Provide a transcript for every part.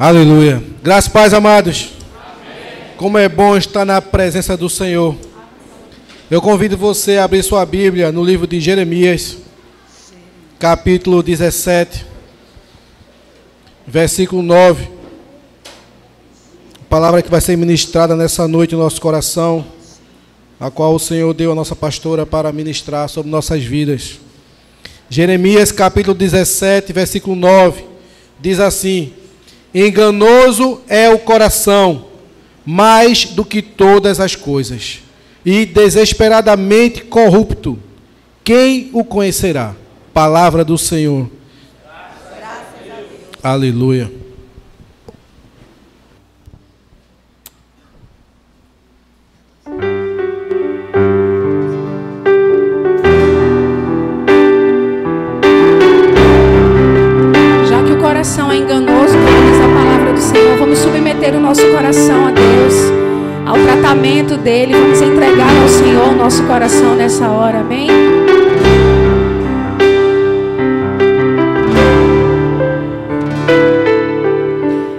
Aleluia. Graças e paz, amados. Amém. Como é bom estar na presença do Senhor. Eu convido você a abrir sua Bíblia no livro de Jeremias, capítulo 17, versículo 9. A palavra que vai ser ministrada nessa noite no nosso coração, a qual o Senhor deu a nossa pastora para ministrar sobre nossas vidas. Jeremias, capítulo 17, versículo 9, diz assim: enganoso é o coração, mais do que todas as coisas, e desesperadamente corrupto. Quem o conhecerá? Palavra do Senhor. Graças a Deus. Aleluia. Já que o coração é enganoso, como diz a palavra do Senhor, vamos submeter o nosso coração a Deus, ao tratamento dele. Vamos entregar ao Senhor o nosso coração nessa hora, amém?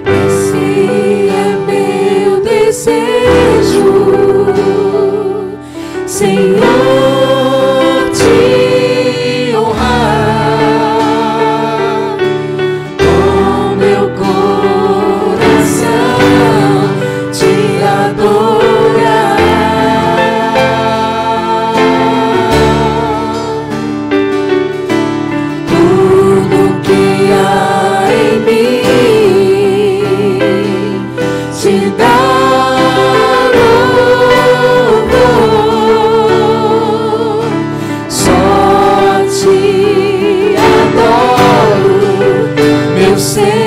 Esse é meu desejo, Senhor, te honrar com meu coração, te adorar. Tudo que há em mim te dá louvor, só te adoro, meu Senhor.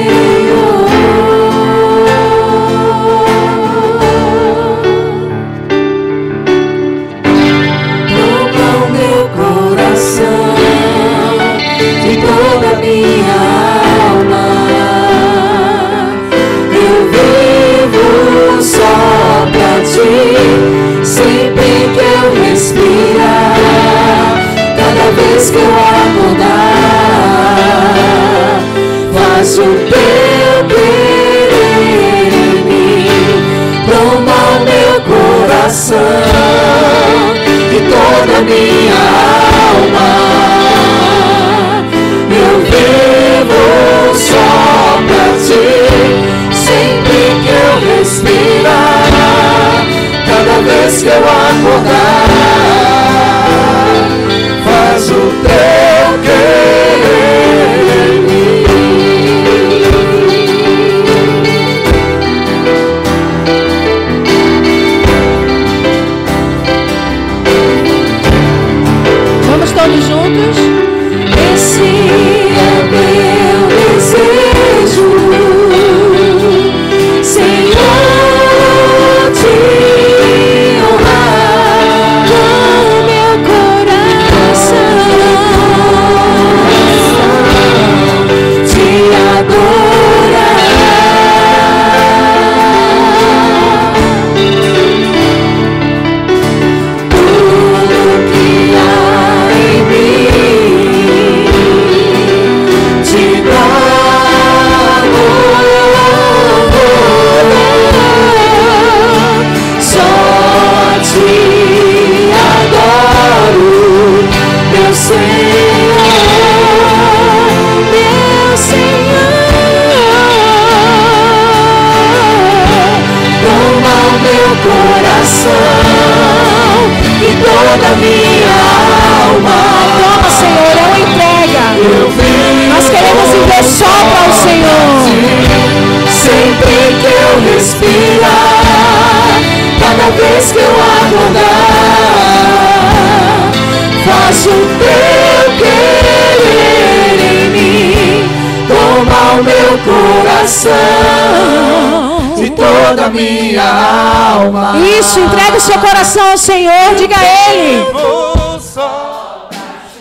Toma o meu coração e toda a minha alma. Eu vivo só pra ti, sempre que eu respirar, cada vez que eu acordar, faz o teu querer em mim. Toma o meu coração e toda a minha alma. Eu vivo só pra ti, sempre que eu respirar, cada vez que eu acordar, faz o teu querer em mim. Vamos todos juntos? Esse é meu desejo, Senhor, te honrar com meu coração, te adorar. Tudo que há em mim te dá louvor, só te adoro, meu Senhor, meu Senhor. Toma o meu coração e toda a minha alma. Toma, Senhor, é uma entrega. Eu vivo Nós queremos viver só para o Senhor. sempre que eu respirar, cada vez que eu acordar, faço o teu querer em mim. Toma o meu coração e toda a minha alma. Isso, entrega o seu coração ao Senhor, diga a Ele.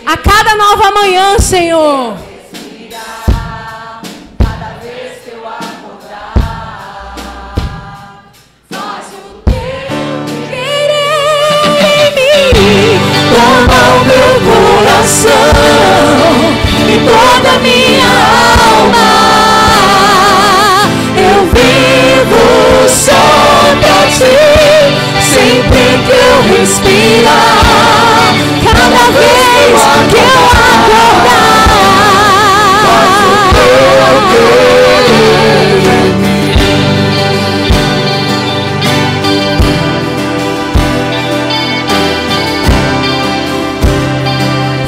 A cada nova manhã, Senhor. Toma o meu coração e toda a minha alma. Eu inspirar cada vez que eu acordar.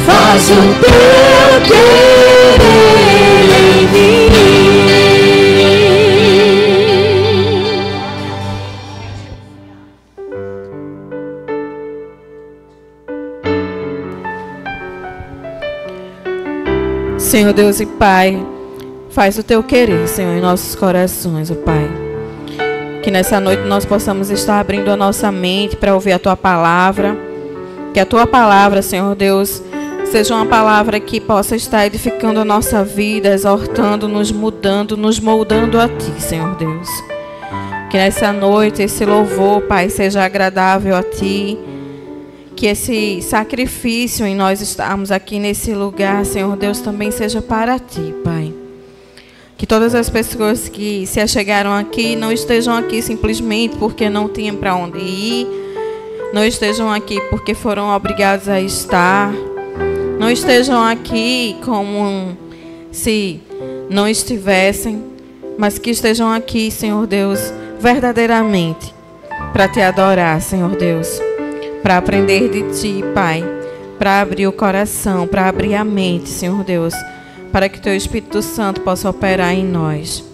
Faz o teu querer em mim. Senhor Deus e Pai, faz o teu querer, Senhor, em nossos corações, ó Pai. Que nessa noite nós possamos estar abrindo a nossa mente para ouvir a tua palavra. Que a tua palavra, Senhor Deus, seja uma palavra que possa estar edificando a nossa vida, exortando, nos mudando, nos moldando a Ti, Senhor Deus. Que nessa noite esse louvor, Pai, seja agradável a Ti. Que esse sacrifício em nós estarmos aqui nesse lugar, Senhor Deus, também seja para Ti, Pai. Que todas as pessoas que se achegaram aqui não estejam aqui simplesmente porque não tinham para onde ir. Não estejam aqui porque foram obrigados a estar. Não estejam aqui como se não estivessem, mas que estejam aqui, Senhor Deus, verdadeiramente para Te adorar, Senhor Deus, para aprender de Ti, Pai, para abrir o coração, para abrir a mente, Senhor Deus, para que Teu Espírito Santo possa operar em nós.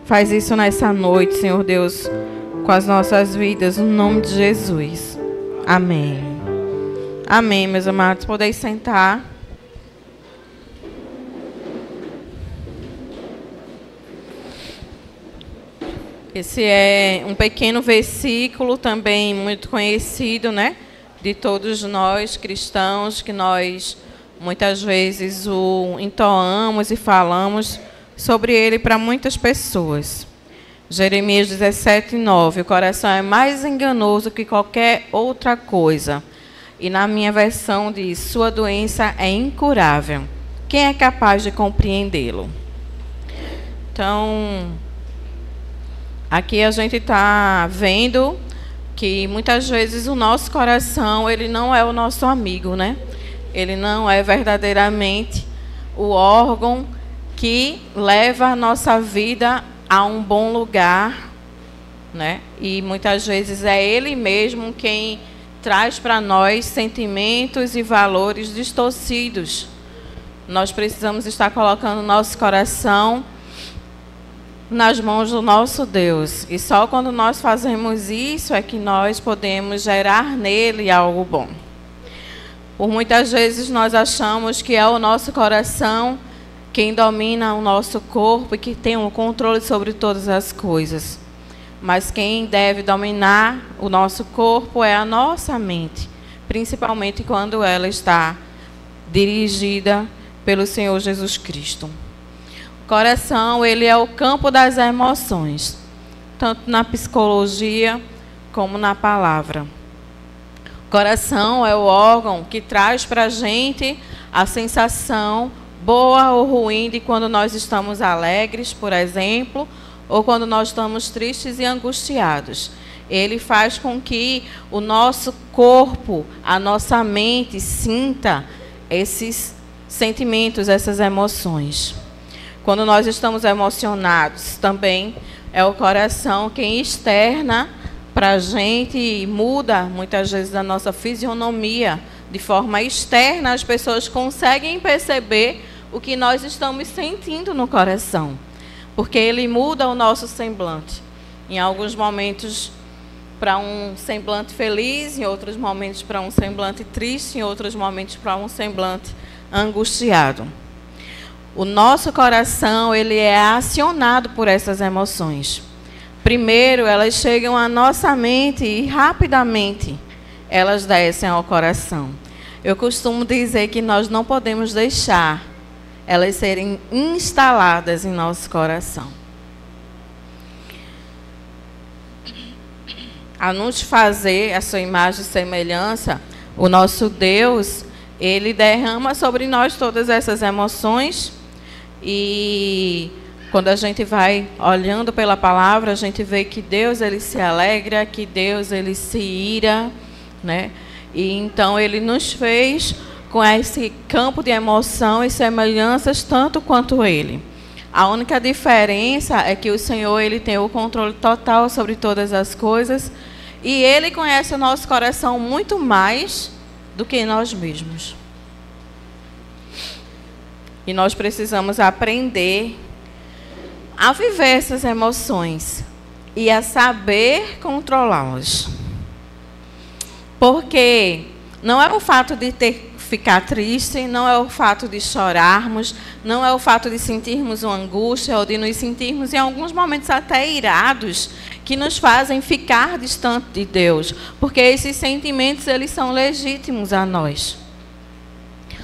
Faz isso nessa noite, Senhor Deus, com as nossas vidas, no nome de Jesus. Amém. Amém, meus amados. Podeis sentar. Esse é um pequeno versículo também muito conhecido, né? De todos nós cristãos, que nós muitas vezes o entoamos e falamos sobre ele para muitas pessoas. Jeremias 17:9. O coração é mais enganoso que qualquer outra coisa. E na minha versão diz: sua doença é incurável. Quem é capaz de compreendê-lo? Então, aqui a gente está vendo que muitas vezes o nosso coração, ele não é o nosso amigo, né? Ele não é verdadeiramente o órgão que leva a nossa vida a um bom lugar, né? E muitas vezes é ele mesmo quem traz para nós sentimentos e valores distorcidos. Nós precisamos estar colocando nosso coração nas mãos do nosso Deus. E só quando nós fazemos isso é que nós podemos gerar nele algo bom. Por muitas vezes nós achamos que é o nosso coração quem domina o nosso corpo e que tem um controle sobre todas as coisas. Mas quem deve dominar o nosso corpo é a nossa mente, principalmente quando ela está dirigida pelo Senhor Jesus Cristo. O coração, ele é o campo das emoções, tanto na psicologia como na palavra. O coração é o órgão que traz para a gente a sensação boa ou ruim de quando nós estamos alegres, por exemplo, ou quando nós estamos tristes e angustiados. Ele faz com que o nosso corpo, a nossa mente sinta esses sentimentos, essas emoções. Quando nós estamos emocionados, também é o coração quem externa para a gente e muda, muitas vezes, a nossa fisionomia. De forma externa, as pessoas conseguem perceber o que nós estamos sentindo no coração, porque ele muda o nosso semblante. Em alguns momentos para um semblante feliz, em outros momentos para um semblante triste, em outros momentos para um semblante angustiado. O nosso coração, ele é acionado por essas emoções. Primeiro, elas chegam à nossa mente e rapidamente elas descem ao coração. Eu costumo dizer que nós não podemos deixar elas serem instaladas em nosso coração. A nos fazer a sua imagem e semelhança, o nosso Deus, ele derrama sobre nós todas essas emoções. E quando a gente vai olhando pela palavra, a gente vê que Deus, ele se alegra, que Deus, ele se ira, né? E então Ele nos fez com esse campo de emoção e semelhanças tanto quanto Ele. A única diferença é que o Senhor, Ele tem o controle total sobre todas as coisas e Ele conhece o nosso coração muito mais do que nós mesmos. E nós precisamos aprender a viver essas emoções e a saber controlá-las. Porque não é o fato de ficar triste, não é o fato de chorarmos, não é o fato de sentirmos uma angústia ou de nos sentirmos em alguns momentos até irados que nos fazem ficar distante de Deus, porque esses sentimentos eles são legítimos a nós.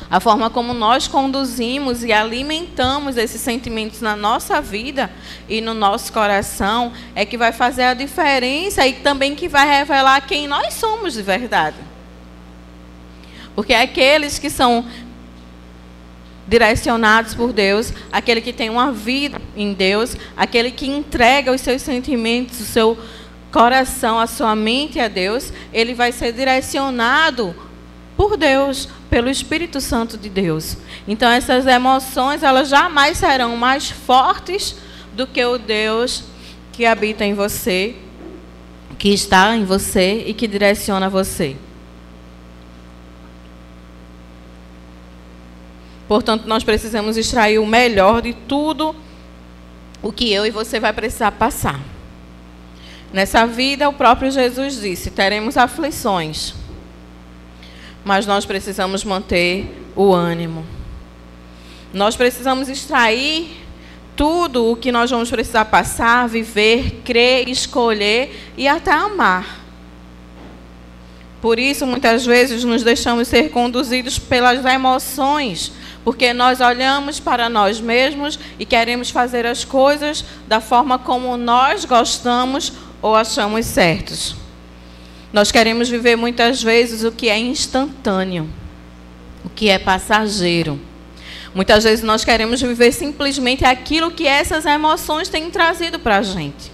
A forma como nós conduzimos e alimentamos esses sentimentos na nossa vida e no nosso coração é que vai fazer a diferença e também que vai revelar quem nós somos de verdade. Porque aqueles que são direcionados por Deus, aquele que tem uma vida em Deus, aquele que entrega os seus sentimentos, o seu coração, a sua mente a Deus, ele vai ser direcionado por Deus, pelo Espírito Santo de Deus. Então essas emoções, elas jamais serão mais fortes do que o Deus que habita em você, que está em você e que direciona você. Portanto, nós precisamos extrair o melhor de tudo o que eu e você vai precisar passar. Nessa vida, o próprio Jesus disse, teremos aflições, mas nós precisamos manter o ânimo. Nós precisamos extrair tudo o que nós vamos precisar passar, viver, crer, escolher e até amar. Por isso, muitas vezes, nos deixamos ser conduzidos pelas emoções, porque nós olhamos para nós mesmos e queremos fazer as coisas da forma como nós gostamos ou achamos certos. Nós queremos viver muitas vezes o que é instantâneo, o que é passageiro. Muitas vezes nós queremos viver simplesmente aquilo que essas emoções têm trazido para a gente.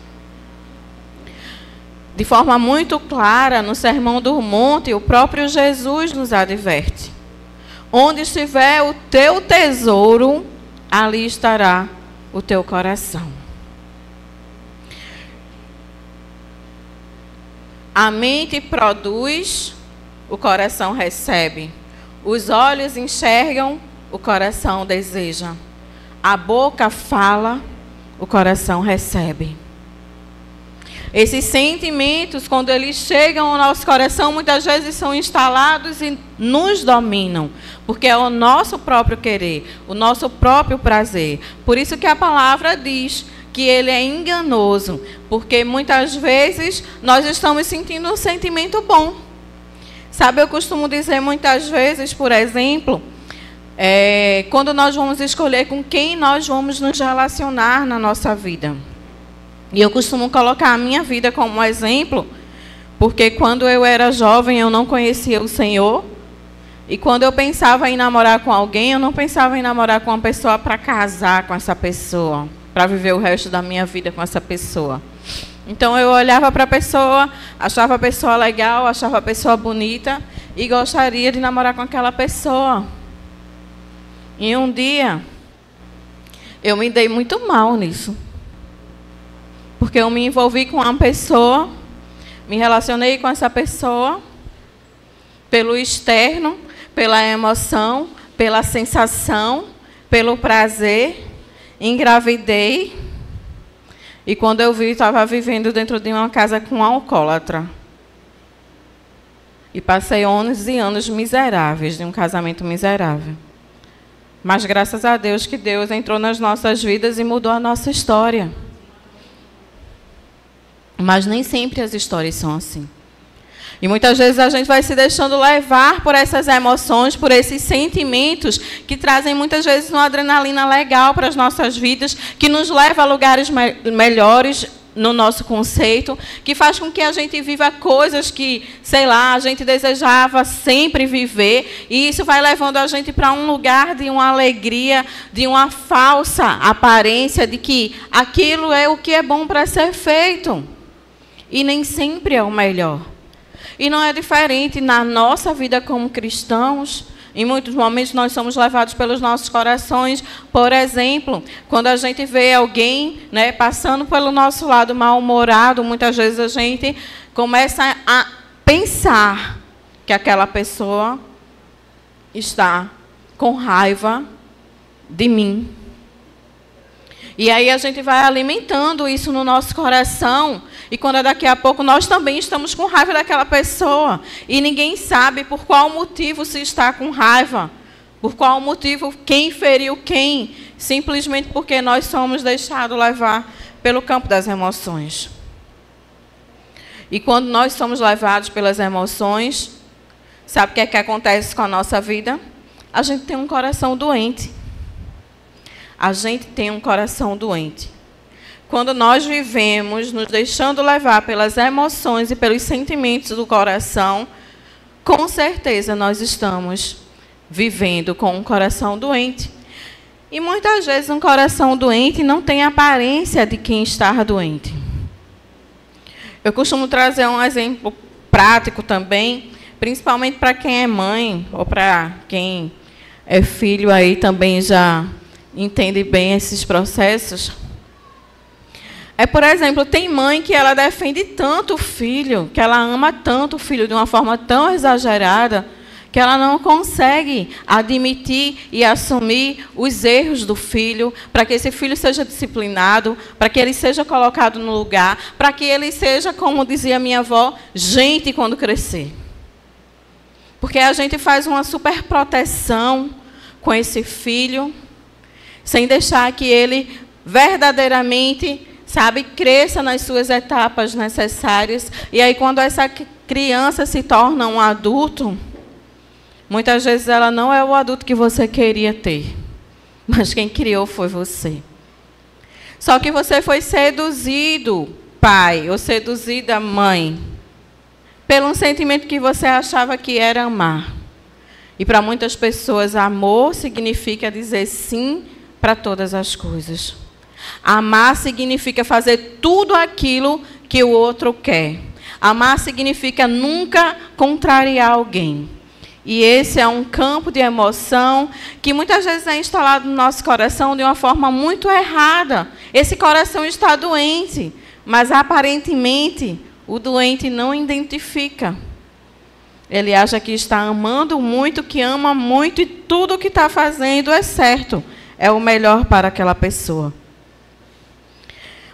De forma muito clara, no Sermão do Monte, o próprio Jesus nos adverte. Onde estiver o teu tesouro, ali estará o teu coração. A mente produz, o coração recebe. Os olhos enxergam, o coração deseja. A boca fala, o coração recebe. Esses sentimentos, quando eles chegam ao nosso coração, muitas vezes são instalados e nos dominam, porque é o nosso próprio querer, o nosso próprio prazer. Por isso que a palavra diz que ele é enganoso, porque muitas vezes nós estamos sentindo um sentimento bom. Sabe, eu costumo dizer muitas vezes, por exemplo, quando nós vamos escolher com quem nós vamos nos relacionar na nossa vida. E eu costumo colocar a minha vida como exemplo, porque quando eu era jovem eu não conhecia o Senhor. E quando eu pensava em namorar com alguém, eu não pensava em namorar com uma pessoa para casar com essa pessoa, para viver o resto da minha vida com essa pessoa. Então eu olhava para a pessoa, achava a pessoa legal, achava a pessoa bonita e gostaria de namorar com aquela pessoa. E um dia eu me dei muito mal nisso. Porque eu me envolvi com uma pessoa, me relacionei com essa pessoa, pelo externo, pela emoção, pela sensação, pelo prazer, engravidei. E quando eu vi, estava vivendo dentro de uma casa com um alcoólatra. E passei anos e anos miseráveis, de um casamento miserável. Mas graças a Deus que Deus entrou nas nossas vidas e mudou a nossa história. Mas nem sempre as histórias são assim. E muitas vezes a gente vai se deixando levar por essas emoções, por esses sentimentos que trazem muitas vezes uma adrenalina legal para as nossas vidas, que nos leva a lugares melhores no nosso conceito, que faz com que a gente viva coisas que, sei lá, a gente desejava sempre viver, e isso vai levando a gente para um lugar de uma alegria, de uma falsa aparência de que aquilo é o que é bom para ser feito. E nem sempre é o melhor. E não é diferente na nossa vida como cristãos. Em muitos momentos nós somos levados pelos nossos corações. Por exemplo, quando a gente vê alguém, né, passando pelo nosso lado mal-humorado, muitas vezes a gente começa a pensar que aquela pessoa está com raiva de mim. E aí a gente vai alimentando isso no nosso coração. E quando daqui a pouco nós também estamos com raiva daquela pessoa. E ninguém sabe por qual motivo se está com raiva. Por qual motivo, quem feriu quem. Simplesmente porque nós somos deixados levar pelo campo das emoções. E quando nós somos levados pelas emoções, sabe o que é que acontece com a nossa vida? A gente tem um coração doente. A gente tem um coração doente. Quando nós vivemos nos deixando levar pelas emoções e pelos sentimentos do coração, com certeza nós estamos vivendo com um coração doente. E muitas vezes um coração doente não tem aparência de quem está doente. Eu costumo trazer um exemplo prático também, principalmente para quem é mãe ou para quem é filho aí também já entende bem esses processos. Por exemplo, tem mãe que ela defende tanto o filho, que ela ama tanto o filho de uma forma tão exagerada, que ela não consegue admitir e assumir os erros do filho, para que esse filho seja disciplinado, para que ele seja colocado no lugar, para que ele seja, como dizia minha avó, gente quando crescer. Porque a gente faz uma super proteção com esse filho, sem deixar que ele verdadeiramente, sabe, cresça nas suas etapas necessárias. E aí, quando essa criança se torna um adulto, muitas vezes ela não é o adulto que você queria ter, mas quem criou foi você. Só que você foi seduzido, pai, ou seduzida, mãe, pelo um sentimento que você achava que era amar. E para muitas pessoas, amor significa dizer sim para todas as coisas. Amar significa fazer tudo aquilo que o outro quer. Amar significa nunca contrariar alguém. E esse é um campo de emoção que muitas vezes é instalado no nosso coração de uma forma muito errada. Esse coração está doente, mas aparentemente o doente não identifica. Ele acha que está amando muito, que ama muito e tudo o que está fazendo é certo. É o melhor para aquela pessoa.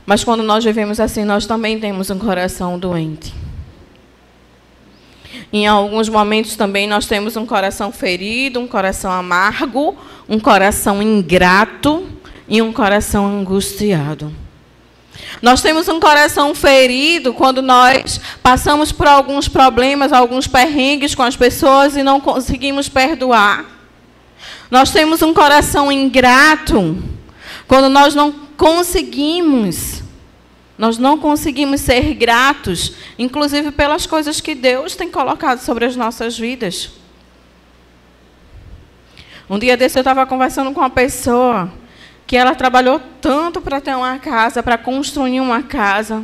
Mas quando nós vivemos assim, nós também temos um coração doente. Em alguns momentos também nós temos um coração ferido, um coração amargo, um coração ingrato e um coração angustiado. Nós temos um coração ferido quando nós passamos por alguns problemas, alguns perrengues com as pessoas e não conseguimos perdoar. Nós temos um coração ingrato quando nós não conseguimos ser gratos, inclusive pelas coisas que Deus tem colocado sobre as nossas vidas. Um dia desse eu estava conversando com uma pessoa que ela trabalhou tanto para ter uma casa, para construir uma casa,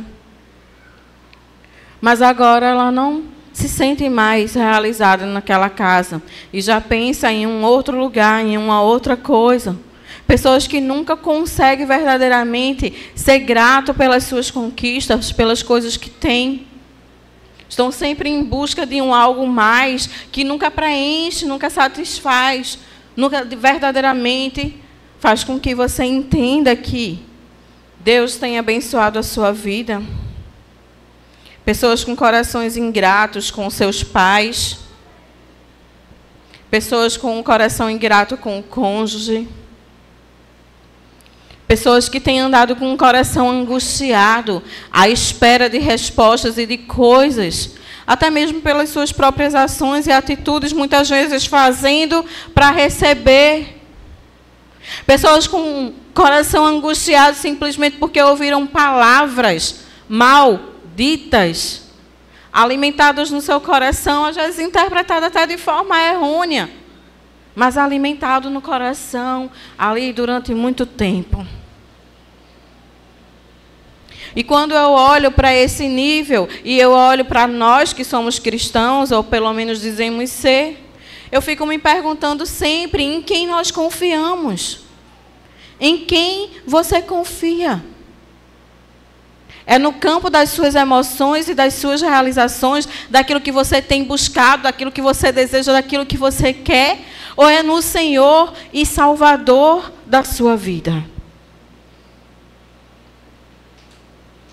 mas agora ela não se sente mais realizada naquela casa e já pensa em um outro lugar, em uma outra coisa. Pessoas que nunca conseguem verdadeiramente ser grato pelas suas conquistas, pelas coisas que têm. Estão sempre em busca de um algo mais que nunca preenche, nunca satisfaz, nunca verdadeiramente faz com que você entenda que Deus tem abençoado a sua vida. Pessoas com corações ingratos com seus pais. Pessoas com um coração ingrato com o cônjuge. Pessoas que têm andado com um coração angustiado, à espera de respostas e de coisas, até mesmo pelas suas próprias ações e atitudes, muitas vezes fazendo para receber. Pessoas com um coração angustiado simplesmente porque ouviram palavras malditas, alimentadas no seu coração, às vezes interpretadas até de forma errônea, mas alimentado no coração ali durante muito tempo. E quando eu olho para esse nível, e eu olho para nós que somos cristãos, ou pelo menos dizemos ser, eu fico me perguntando sempre em quem nós confiamos. Em quem você confia? É no campo das suas emoções e das suas realizações, daquilo que você tem buscado, daquilo que você deseja, daquilo que você quer? Ou é no Senhor e Salvador da sua vida?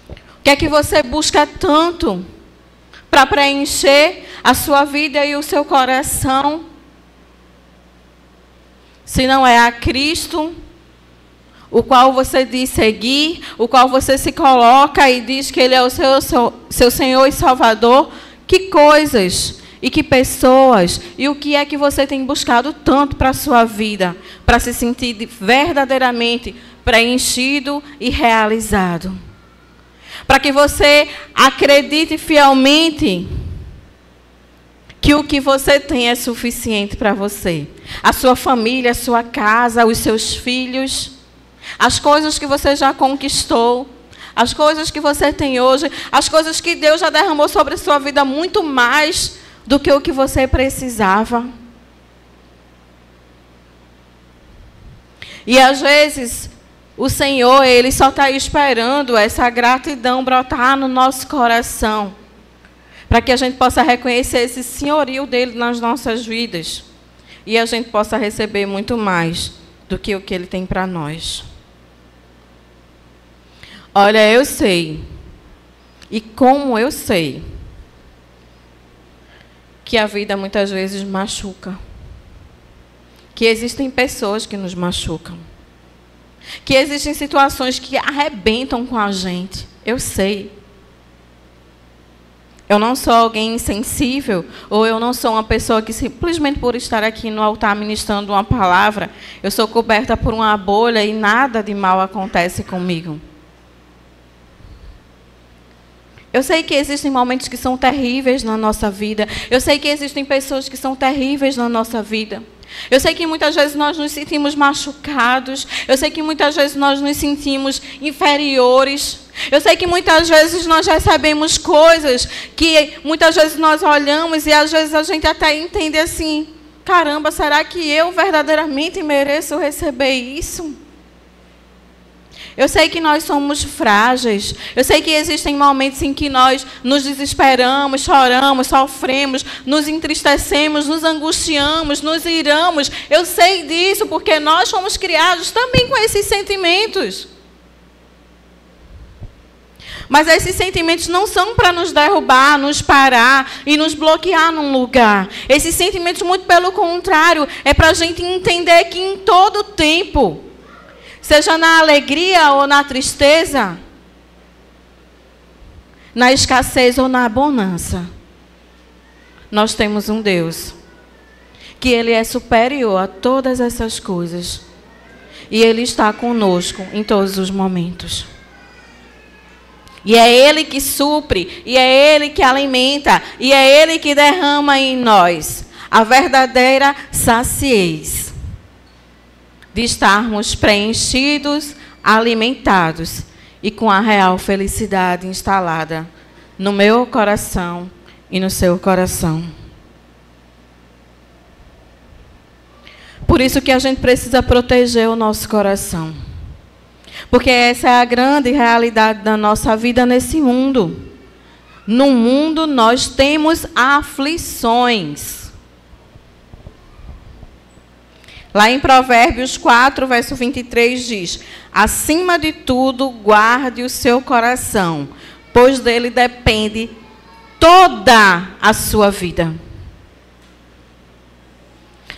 O que é que você busca tanto para preencher a sua vida e o seu coração? Se não é a Cristo, o qual você diz seguir, o qual você se coloca e diz que Ele é o seu Senhor e Salvador, que coisas e que pessoas e o que é que você tem buscado tanto para a sua vida, para se sentir verdadeiramente preenchido e realizado? Para que você acredite fielmente que o que você tem é suficiente para você. A sua família, a sua casa, os seus filhos, as coisas que você já conquistou, as coisas que você tem hoje, as coisas que Deus já derramou sobre a sua vida muito mais do que o que você precisava. E às vezes o Senhor, Ele só está esperando essa gratidão brotar no nosso coração, para que a gente possa reconhecer esse senhorio dEle nas nossas vidas, e a gente possa receber muito mais do que o que Ele tem para nós. Olha, eu sei, e como eu sei, que a vida muitas vezes machuca, que existem pessoas que nos machucam, que existem situações que arrebentam com a gente. Eu sei. Eu não sou alguém insensível, ou eu não sou uma pessoa que simplesmente por estar aqui no altar ministrando uma palavra, eu sou coberta por uma bolha e nada de mal acontece comigo. Eu sei que existem momentos que são terríveis na nossa vida. Eu sei que existem pessoas que são terríveis na nossa vida. Eu sei que muitas vezes nós nos sentimos machucados. Eu sei que muitas vezes nós nos sentimos inferiores. Eu sei que muitas vezes nós recebemos coisas que muitas vezes nós olhamos e às vezes a gente até entende assim: caramba, será que eu verdadeiramente mereço receber isso? Eu sei que nós somos frágeis. Eu sei que existem momentos em que nós nos desesperamos, choramos, sofremos, nos entristecemos, nos angustiamos, nos iramos. Eu sei disso porque nós fomos criados também com esses sentimentos. Mas esses sentimentos não são para nos derrubar, nos parar e nos bloquear num lugar. Esses sentimentos, muito pelo contrário, é para a gente entender que em todo tempo, seja na alegria ou na tristeza, na escassez ou na bonança, nós temos um Deus que Ele é superior a todas essas coisas. E Ele está conosco em todos os momentos. E é Ele que supre, e é Ele que alimenta, e é Ele que derrama em nós a verdadeira saciez de estarmos preenchidos, alimentados e com a real felicidade instalada no meu coração e no seu coração. Por isso que a gente precisa proteger o nosso coração. Porque essa é a grande realidade da nossa vida nesse mundo. No mundo nós temos aflições. Lá em Provérbios 4, verso 23 diz: acima de tudo, guarde o seu coração, pois dele depende toda a sua vida.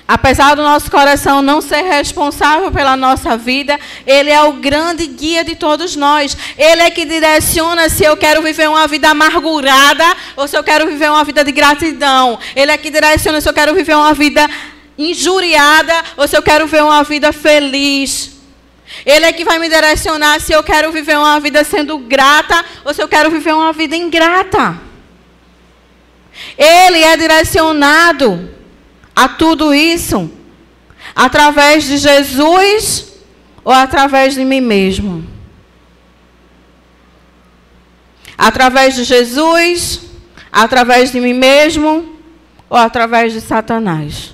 Apesar do nosso coração não ser responsável pela nossa vida, Ele é o grande guia de todos nós. Ele é que direciona se eu quero viver uma vida amargurada ou se eu quero viver uma vida de gratidão. Ele é que direciona se eu quero viver uma vida injuriada ou se eu quero viver uma vida feliz. Ele é que vai me direcionar se eu quero viver uma vida sendo grata ou se eu quero viver uma vida ingrata. Ele é direcionado a tudo isso através de Jesus ou através de mim mesmo. Através de Jesus, através de mim mesmo ou através de Satanás?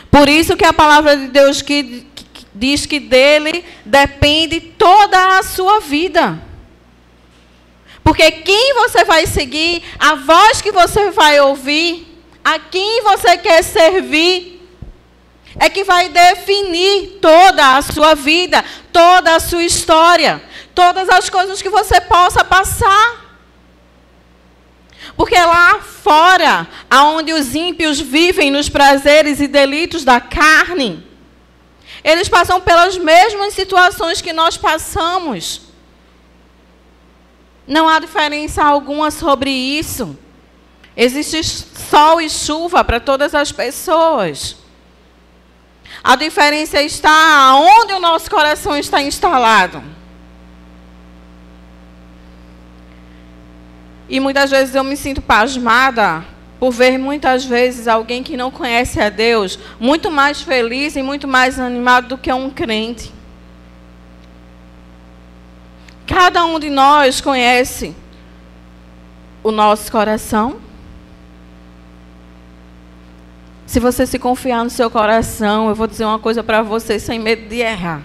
Por isso que a palavra de Deus diz que dele depende toda a sua vida. Porque quem você vai seguir, a voz que você vai ouvir, a quem você quer servir, é que vai definir toda a sua vida, toda a sua história, todas as coisas que você possa passar. Porque lá fora, aonde os ímpios vivem nos prazeres e delitos da carne, eles passam pelas mesmas situações que nós passamos. Não há diferença alguma sobre isso. Existe sol e chuva para todas as pessoas. A diferença está onde o nosso coração está instalado. E muitas vezes eu me sinto pasmada por ver muitas vezes alguém que não conhece a Deus muito mais feliz e muito mais animado do que um crente. Cada um de nós conhece o nosso coração. Se você se confiar no seu coração, eu vou dizer uma coisa para você sem medo de errar.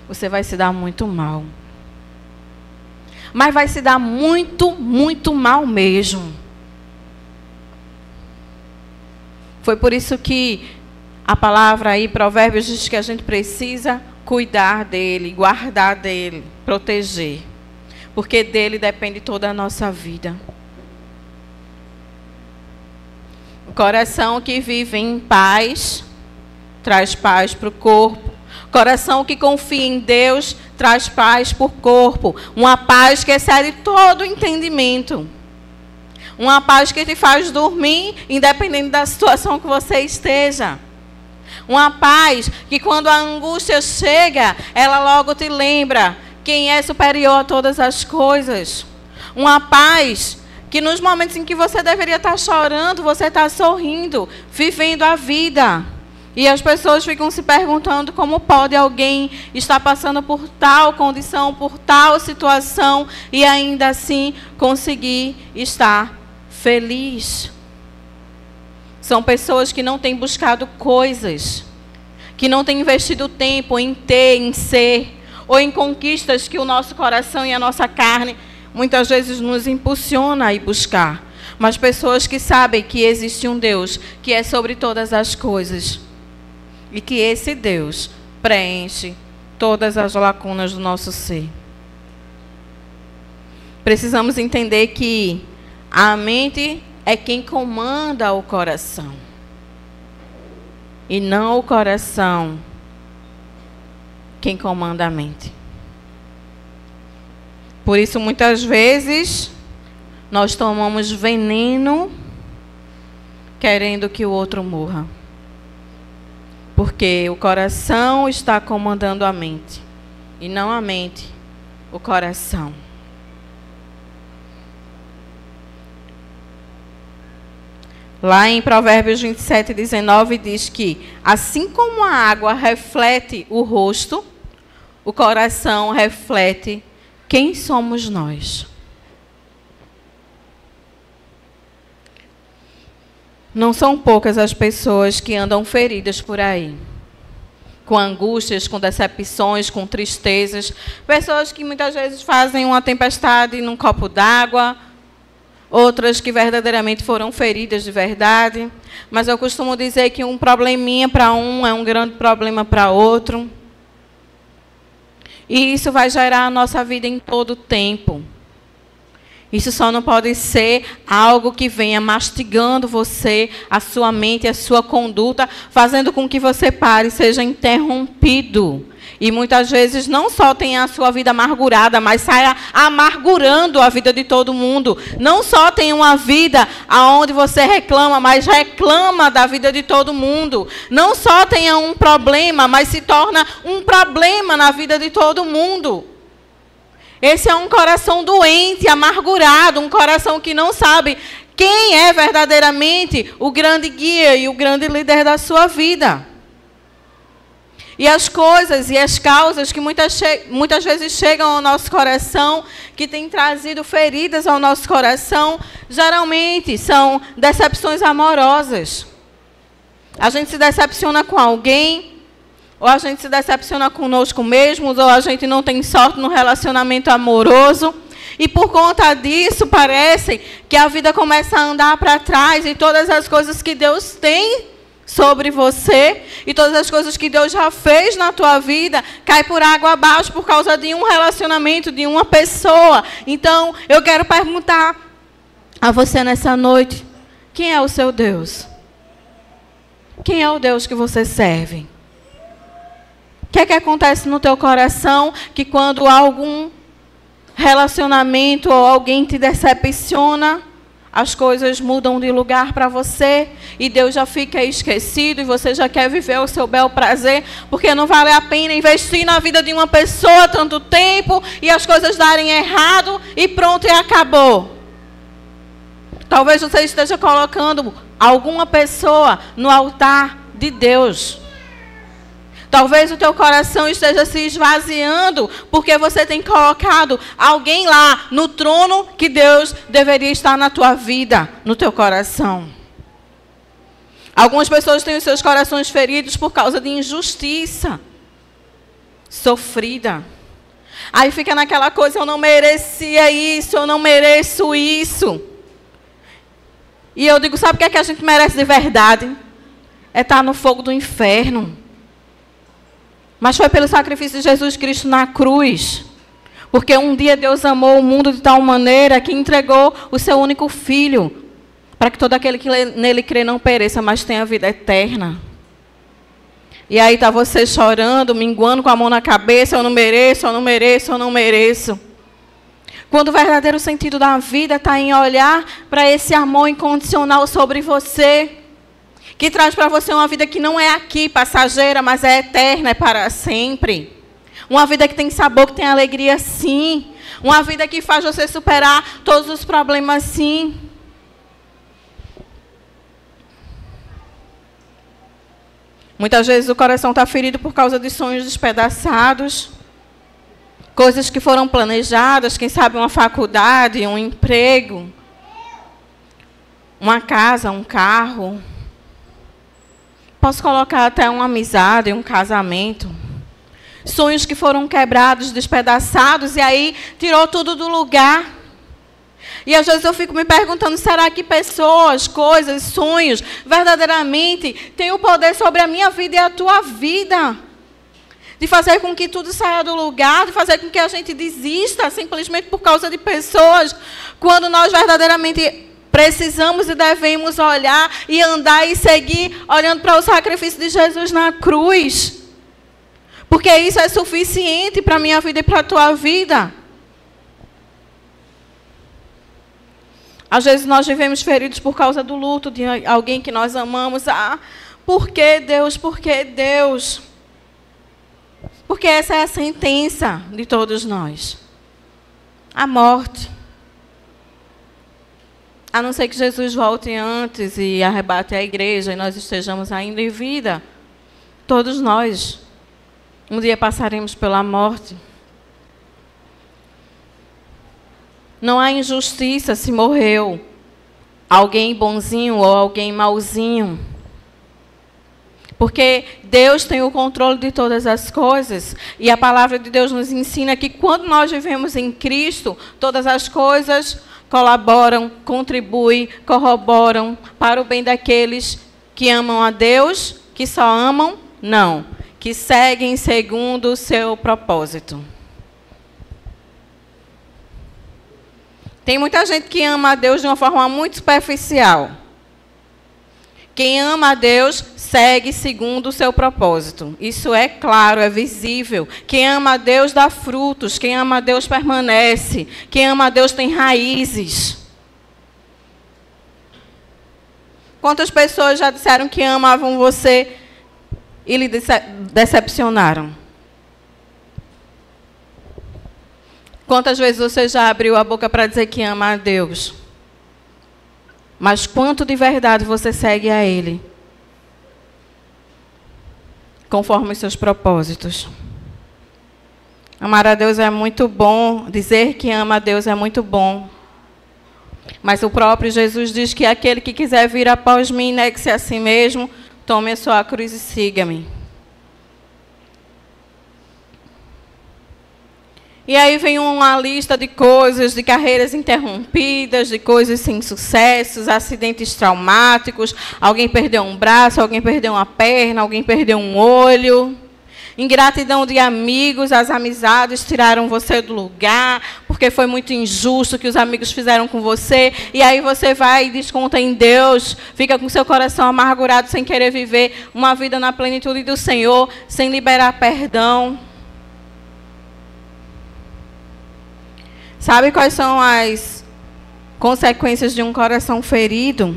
Você vai se dar muito mal. Mas vai se dar muito, muito mal mesmo. Foi por isso que a palavra aí, Provérbios, diz que a gente precisa cuidar dele, guardar dele, proteger. Porque dele depende toda a nossa vida. O coração que vive em paz, traz paz para o corpo. O coração que confia em Deus, traz paz para o corpo. Uma paz que excede todo o entendimento. Uma paz que te faz dormir, independente da situação que você esteja. Uma paz que quando a angústia chega, ela logo te lembra quem é superior a todas as coisas. Uma paz que nos momentos em que você deveria estar chorando, você está sorrindo, vivendo a vida. E as pessoas ficam se perguntando como pode alguém estar passando por tal condição, por tal situação, e ainda assim conseguir estar feliz. São pessoas que não têm buscado coisas, que não têm investido tempo em ter, em ser, ou em conquistas que o nosso coração e a nossa carne muitas vezes nos impulsiona a ir buscar. Mas pessoas que sabem que existe um Deus que é sobre todas as coisas. E que esse Deus preenche todas as lacunas do nosso ser. Precisamos entender que a mente é quem comanda o coração. E não o coração quem comanda a mente. Por isso, muitas vezes, nós tomamos veneno querendo que o outro morra. Porque o coração está comandando a mente. E não a mente, o coração. Lá em Provérbios 27, 19, diz que, assim como a água reflete o rosto, o coração reflete quem somos nós. Não são poucas as pessoas que andam feridas por aí, com angústias, com decepções, com tristezas. Pessoas que muitas vezes fazem uma tempestade num copo d'água, outras que verdadeiramente foram feridas de verdade. Mas eu costumo dizer que um probleminha para um é um grande problema para outro. E isso vai gerar a nossa vida em todo o tempo. Isso só não pode ser algo que venha mastigando você, a sua mente, a sua conduta, fazendo com que você pare e seja interrompido. E muitas vezes não só tenha a sua vida amargurada, mas saia amargurando a vida de todo mundo. Não só tenha uma vida onde você reclama, mas reclama da vida de todo mundo. Não só tenha um problema, mas se torna um problema na vida de todo mundo. Esse é um coração doente, amargurado, um coração que não sabe quem é verdadeiramente o grande guia e o grande líder da sua vida. E as coisas e as causas que muitas vezes chegam ao nosso coração, que têm trazido feridas ao nosso coração, geralmente são decepções amorosas. A gente se decepciona com alguém, ou a gente se decepciona conosco mesmos, ou a gente não tem sorte no relacionamento amoroso. E por conta disso, parece que a vida começa a andar para trás e todas as coisas que Deus tem sobre você e todas as coisas que Deus já fez na tua vida cai por água abaixo por causa de um relacionamento, de uma pessoa. Então, eu quero perguntar a você nessa noite, quem é o seu Deus? Quem é o Deus que você serve? O que é que acontece no teu coração que quando algum relacionamento ou alguém te decepciona, as coisas mudam de lugar para você e Deus já fica esquecido e você já quer viver o seu bel prazer, porque não vale a pena investir na vida de uma pessoa tanto tempo e as coisas darem errado e pronto, e acabou. Talvez você esteja colocando alguma pessoa no altar de Deus. Talvez o teu coração esteja se esvaziando porque você tem colocado alguém lá no trono que Deus deveria estar na tua vida, no teu coração. Algumas pessoas têm os seus corações feridos por causa de injustiça sofrida. Aí fica naquela coisa, eu não merecia isso, eu não mereço isso. E eu digo, sabe o que é que a gente merece de verdade? É estar no fogo do inferno. Mas foi pelo sacrifício de Jesus Cristo na cruz. Porque um dia Deus amou o mundo de tal maneira que entregou o seu único filho, para que todo aquele que nele crê não pereça, mas tenha vida eterna. E aí está você chorando, minguando com a mão na cabeça, eu não mereço, eu não mereço, eu não mereço. Quando o verdadeiro sentido da vida está em olhar para esse amor incondicional sobre você, que traz para você uma vida que não é aqui, passageira, mas é eterna, é para sempre. Uma vida que tem sabor, que tem alegria, sim. Uma vida que faz você superar todos os problemas, sim. Muitas vezes o coração está ferido por causa de sonhos despedaçados, coisas que foram planejadas, quem sabe uma faculdade, um emprego, uma casa, um carro. Posso colocar até uma amizade, um casamento. Sonhos que foram quebrados, despedaçados, e aí tirou tudo do lugar. E às vezes eu fico me perguntando, será que pessoas, coisas, sonhos, verdadeiramente têm o poder sobre a minha vida e a tua vida? De fazer com que tudo saia do lugar, de fazer com que a gente desista simplesmente por causa de pessoas, quando nós verdadeiramente precisamos e devemos olhar e andar e seguir olhando para o sacrifício de Jesus na cruz. Porque isso é suficiente para a minha vida e para a tua vida. Às vezes nós vivemos feridos por causa do luto de alguém que nós amamos. Ah, por que Deus? Por que Deus? Porque essa é a sentença de todos nós. A morte. A não ser que Jesus volte antes e arrebate a igreja e nós estejamos ainda em vida, todos nós um dia passaremos pela morte. Não há injustiça se morreu alguém bonzinho ou alguém mauzinho. Porque Deus tem o controle de todas as coisas. E a palavra de Deus nos ensina que quando nós vivemos em Cristo, todas as coisas colaboram, contribuem, corroboram para o bem daqueles que amam a Deus, que só amam, não, que seguem segundo o seu propósito. Tem muita gente que ama a Deus de uma forma muito superficial. Quem ama a Deus segue segundo o seu propósito. Isso é claro, é visível. Quem ama a Deus dá frutos. Quem ama a Deus permanece. Quem ama a Deus tem raízes. Quantas pessoas já disseram que amavam você e lhe decepcionaram? Quantas vezes você já abriu a boca para dizer que ama a Deus? Mas quanto de verdade você segue a Ele? conforme os seus propósitos. Amar a Deus é muito bom, dizer que ama a Deus é muito bom. Mas o próprio Jesus diz que aquele que quiser vir após mim, negue-se a si mesmo, tome a sua cruz e siga-me. E aí vem uma lista de coisas, de carreiras interrompidas, de coisas sem sucessos, acidentes traumáticos, alguém perdeu um braço, alguém perdeu uma perna, alguém perdeu um olho. Ingratidão de amigos, as amizades tiraram você do lugar, porque foi muito injusto o que os amigos fizeram com você, e aí você vai e desconta em Deus, fica com seu coração amargurado, sem querer viver uma vida na plenitude do Senhor, sem liberar perdão. Sabe quais são as consequências de um coração ferido?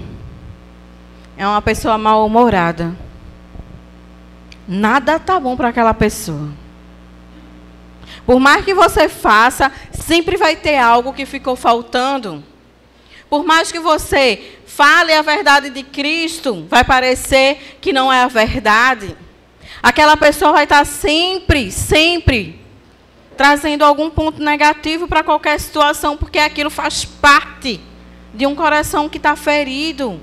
É uma pessoa mal-humorada. Nada está bom para aquela pessoa. Por mais que você faça, sempre vai ter algo que ficou faltando. Por mais que você fale a verdade de Cristo, vai parecer que não é a verdade. Aquela pessoa vai estar sempre trazendo algum ponto negativo para qualquer situação, porque aquilo faz parte de um coração que está ferido,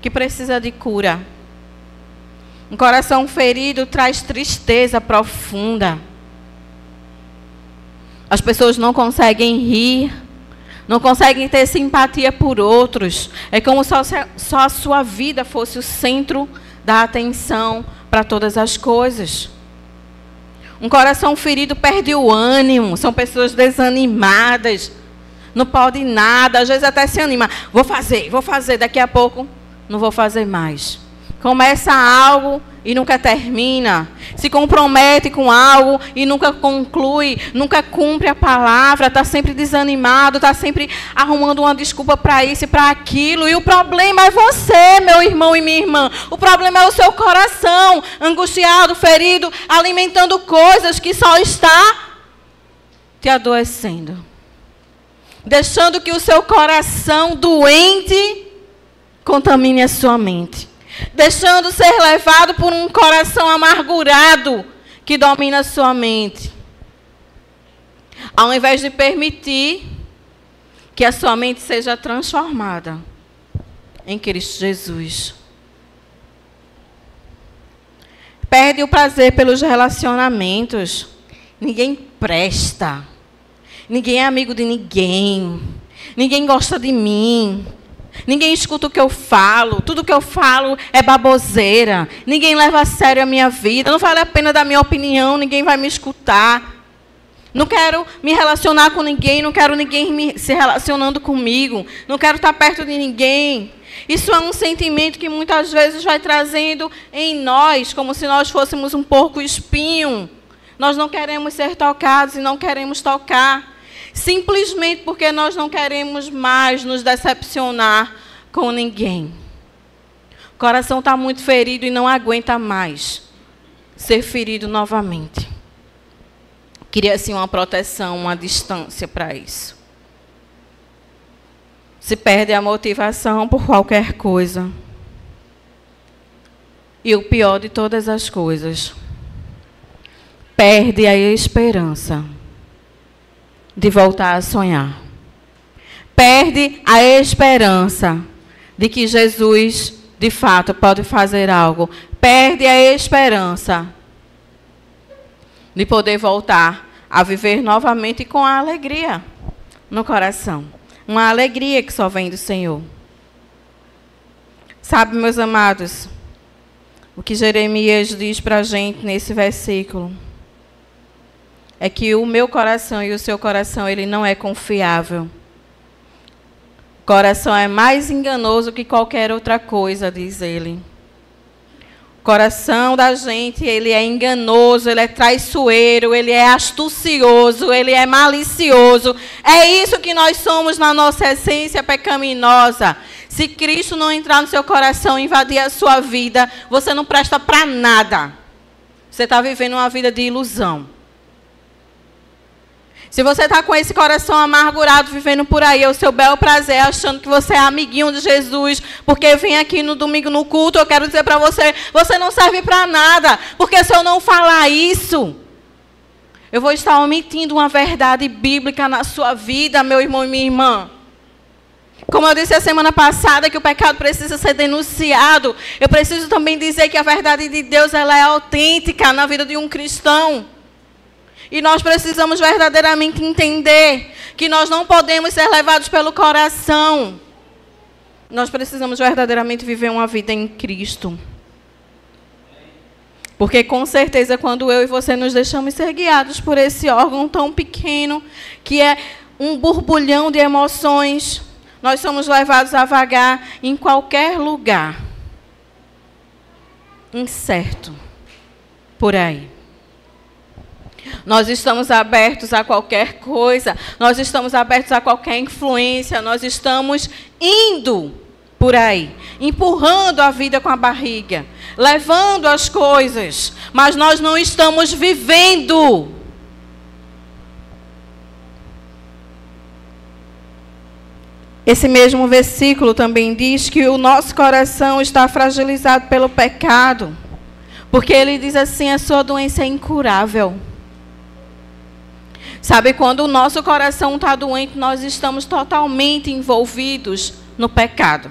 que precisa de cura. Um coração ferido traz tristeza profunda. As pessoas não conseguem rir, não conseguem ter simpatia por outros. É como se só a sua vida fosse o centro da atenção para todas as coisas. Um coração ferido perde o ânimo, são pessoas desanimadas, não pode nada, às vezes até se anima. Vou fazer, daqui a pouco não vou fazer mais. Começa algo e nunca termina. Se compromete com algo e nunca conclui, nunca cumpre a palavra, está sempre desanimado, está sempre arrumando uma desculpa para isso e para aquilo. E o problema é você, meu irmão e minha irmã. O problema é o seu coração, angustiado, ferido, alimentando coisas que só está te adoecendo. Deixando que o seu coração doente contamine a sua mente. Deixando ser levado por um coração amargurado que domina a sua mente. Ao invés de permitir que a sua mente seja transformada em Cristo Jesus. Perde o prazer pelos relacionamentos. Ninguém presta. Ninguém é amigo de ninguém. Ninguém gosta de mim. Ninguém escuta o que eu falo. Tudo que eu falo é baboseira. Ninguém leva a sério a minha vida. Não vale a pena dar minha opinião. Ninguém vai me escutar. Não quero me relacionar com ninguém. Não quero ninguém se relacionando comigo. Não quero estar perto de ninguém. Isso é um sentimento que muitas vezes vai trazendo em nós, como se nós fôssemos um porco espinho. Nós não queremos ser tocados e não queremos tocar. Simplesmente porque nós não queremos mais nos decepcionar com ninguém. O coração está muito ferido e não aguenta mais ser ferido novamente. Queria, assim, uma proteção, uma distância para isso. Se perde a motivação por qualquer coisa. E o pior de todas as coisas, perde a esperança de voltar a sonhar. Perde a esperança de que Jesus, de fato, pode fazer algo. Perde a esperança de poder voltar a viver novamente com a alegria no coração. Uma alegria que só vem do Senhor. Sabe, meus amados, o que Jeremias diz para a gente nesse versículo é que o meu coração e o seu coração, ele não é confiável. O coração é mais enganoso que qualquer outra coisa, diz ele. O coração da gente, ele é enganoso, ele é traiçoeiro, ele é astucioso, ele é malicioso. É isso que nós somos na nossa essência pecaminosa. Se Cristo não entrar no seu coração e invadir a sua vida, você não presta para nada. Você está vivendo uma vida de ilusão. Se você está com esse coração amargurado, vivendo por aí, é o seu bel prazer, achando que você é amiguinho de Jesus, porque vem aqui no domingo no culto, eu quero dizer para você, você não serve para nada, porque se eu não falar isso, eu vou estar omitindo uma verdade bíblica na sua vida, meu irmão e minha irmã. Como eu disse a semana passada, que o pecado precisa ser denunciado, eu preciso também dizer que a verdade de Deus ela é autêntica na vida de um cristão. E nós precisamos verdadeiramente entender que nós não podemos ser levados pelo coração. Nós precisamos verdadeiramente viver uma vida em Cristo. Porque com certeza quando eu e você nos deixamos ser guiados por esse órgão tão pequeno, que é um borbulhão de emoções, nós somos levados a vagar em qualquer lugar incerto por aí. Nós estamos abertos a qualquer coisa, nós estamos abertos a qualquer influência, nós estamos indo por aí, empurrando a vida com a barriga, levando as coisas, mas nós não estamos vivendo. Esse mesmo versículo também diz que o nosso coração está fragilizado pelo pecado, porque ele diz assim, a sua doença é incurável. Sabe, quando o nosso coração está doente, nós estamos totalmente envolvidos no pecado.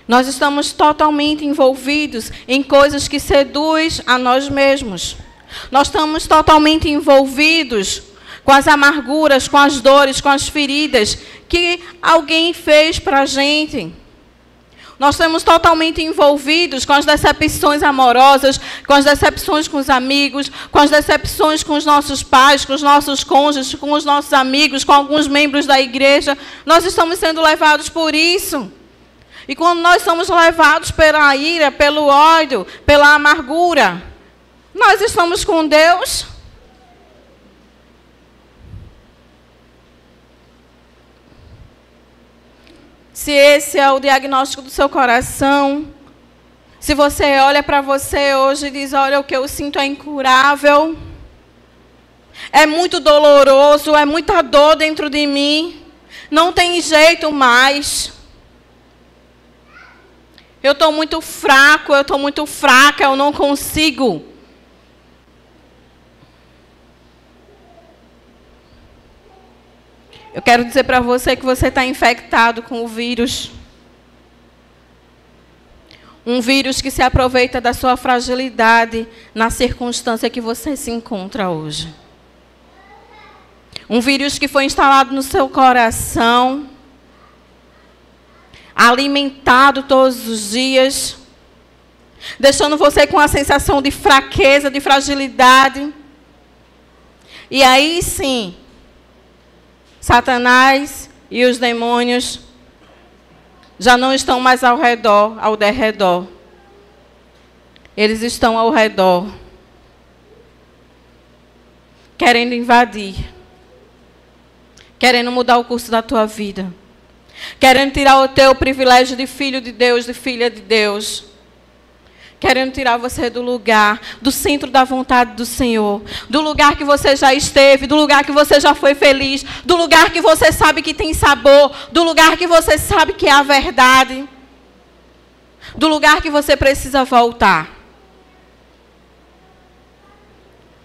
Nós estamos totalmente envolvidos em coisas que seduzem a nós mesmos. Nós estamos totalmente envolvidos com as amarguras, com as dores, com as feridas que alguém fez para a gente. Nós estamos totalmente envolvidos com as decepções amorosas, com as decepções com os amigos, com as decepções com os nossos pais, com os nossos cônjuges, com os nossos amigos, com alguns membros da igreja. Nós estamos sendo levados por isso. E quando nós somos levados pela ira, pelo ódio, pela amargura, nós estamos com Deus? Se esse é o diagnóstico do seu coração, se você olha para você hoje e diz, olha, o que eu sinto é incurável, é muito doloroso, é muita dor dentro de mim, não tem jeito mais, eu estou muito fraco, eu estou muito fraca, eu não consigo. Eu quero dizer para você que você está infectado com o vírus. Um vírus que se aproveita da sua fragilidade na circunstância que você se encontra hoje. Um vírus que foi instalado no seu coração, alimentado todos os dias, deixando você com a sensação de fraqueza, de fragilidade. E aí sim, Satanás e os demônios já não estão mais ao derredor. Eles estão ao redor, querendo invadir, querendo mudar o curso da tua vida, querendo tirar o teu privilégio de filho de Deus, de filha de Deus, querendo tirar você do lugar, do centro da vontade do Senhor, do lugar que você já esteve, do lugar que você já foi feliz, do lugar que você sabe que tem sabor, do lugar que você sabe que é a verdade, do lugar que você precisa voltar.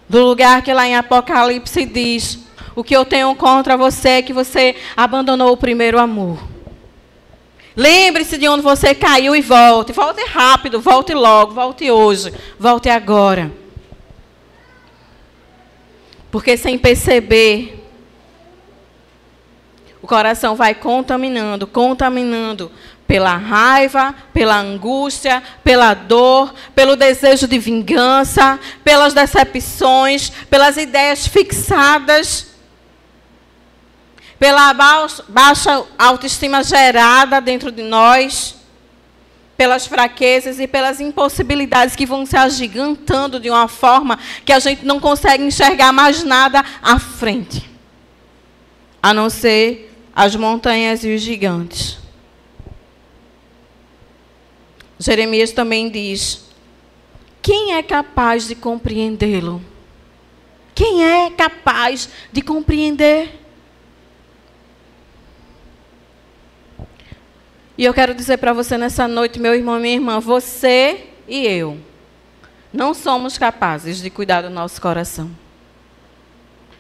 Do lugar que lá em Apocalipse diz, o que eu tenho contra você é que você abandonou o primeiro amor. Lembre-se de onde você caiu e volte. Volte rápido, volte logo, volte hoje, volte agora. Porque sem perceber, o coração vai contaminando pela raiva, pela angústia, pela dor, pelo desejo de vingança, pelas decepções, pelas ideias fixadas, pela baixa autoestima gerada dentro de nós, pelas fraquezas e pelas impossibilidades que vão se agigantando de uma forma que a gente não consegue enxergar mais nada à frente, a não ser as montanhas e os gigantes. Jeremias também diz, quem é capaz de compreendê-lo? Quem é capaz de compreender? E eu quero dizer para você nessa noite, meu irmão e minha irmã, você e eu não somos capazes de cuidar do nosso coração.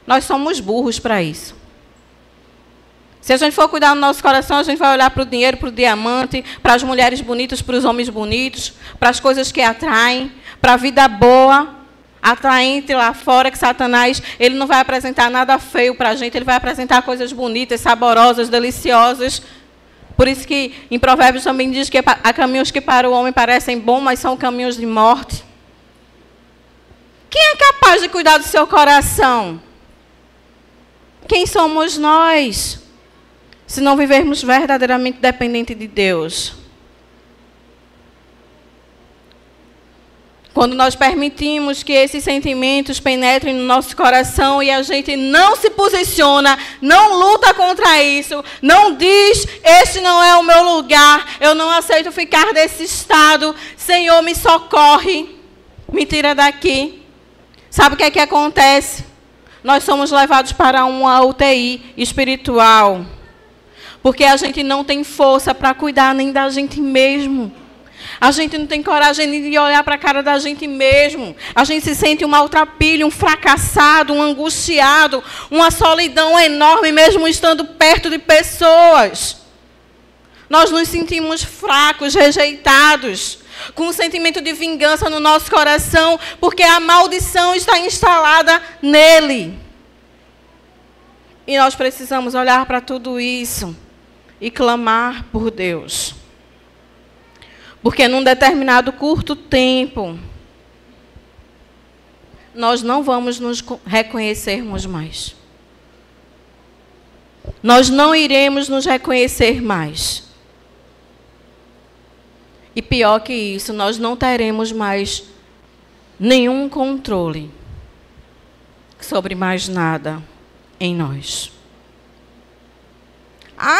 Nós somos burros para isso. Se a gente for cuidar do nosso coração, a gente vai olhar para o dinheiro, para o diamante, para as mulheres bonitas, para os homens bonitos, para as coisas que atraem, para a vida boa, atraente lá fora, que Satanás, ele não vai apresentar nada feio para a gente, ele vai apresentar coisas bonitas, saborosas, deliciosas. Por isso que em Provérbios também diz que há caminhos que para o homem parecem bons, mas são caminhos de morte. Quem é capaz de cuidar do seu coração? Quem somos nós, se não vivermos verdadeiramente dependente de Deus? Quando nós permitimos que esses sentimentos penetrem no nosso coração e a gente não se posiciona, não luta contra isso, não diz, este não é o meu lugar, eu não aceito ficar desse estado, Senhor, me socorre, me tira daqui. Sabe o que é que acontece? Nós somos levados para uma UTI espiritual, porque a gente não tem força para cuidar nem da gente mesmo. A gente não tem coragem de olhar para a cara da gente mesmo. A gente se sente um maltrapilho, um fracassado, um angustiado, uma solidão enorme, mesmo estando perto de pessoas. Nós nos sentimos fracos, rejeitados, com um sentimento de vingança no nosso coração, porque a maldição está instalada nele. E nós precisamos olhar para tudo isso e clamar por Deus. Porque num determinado curto tempo, nós não vamos nos reconhecermos mais. Nós não iremos nos reconhecer mais. E pior que isso, nós não teremos mais nenhum controle sobre mais nada em nós.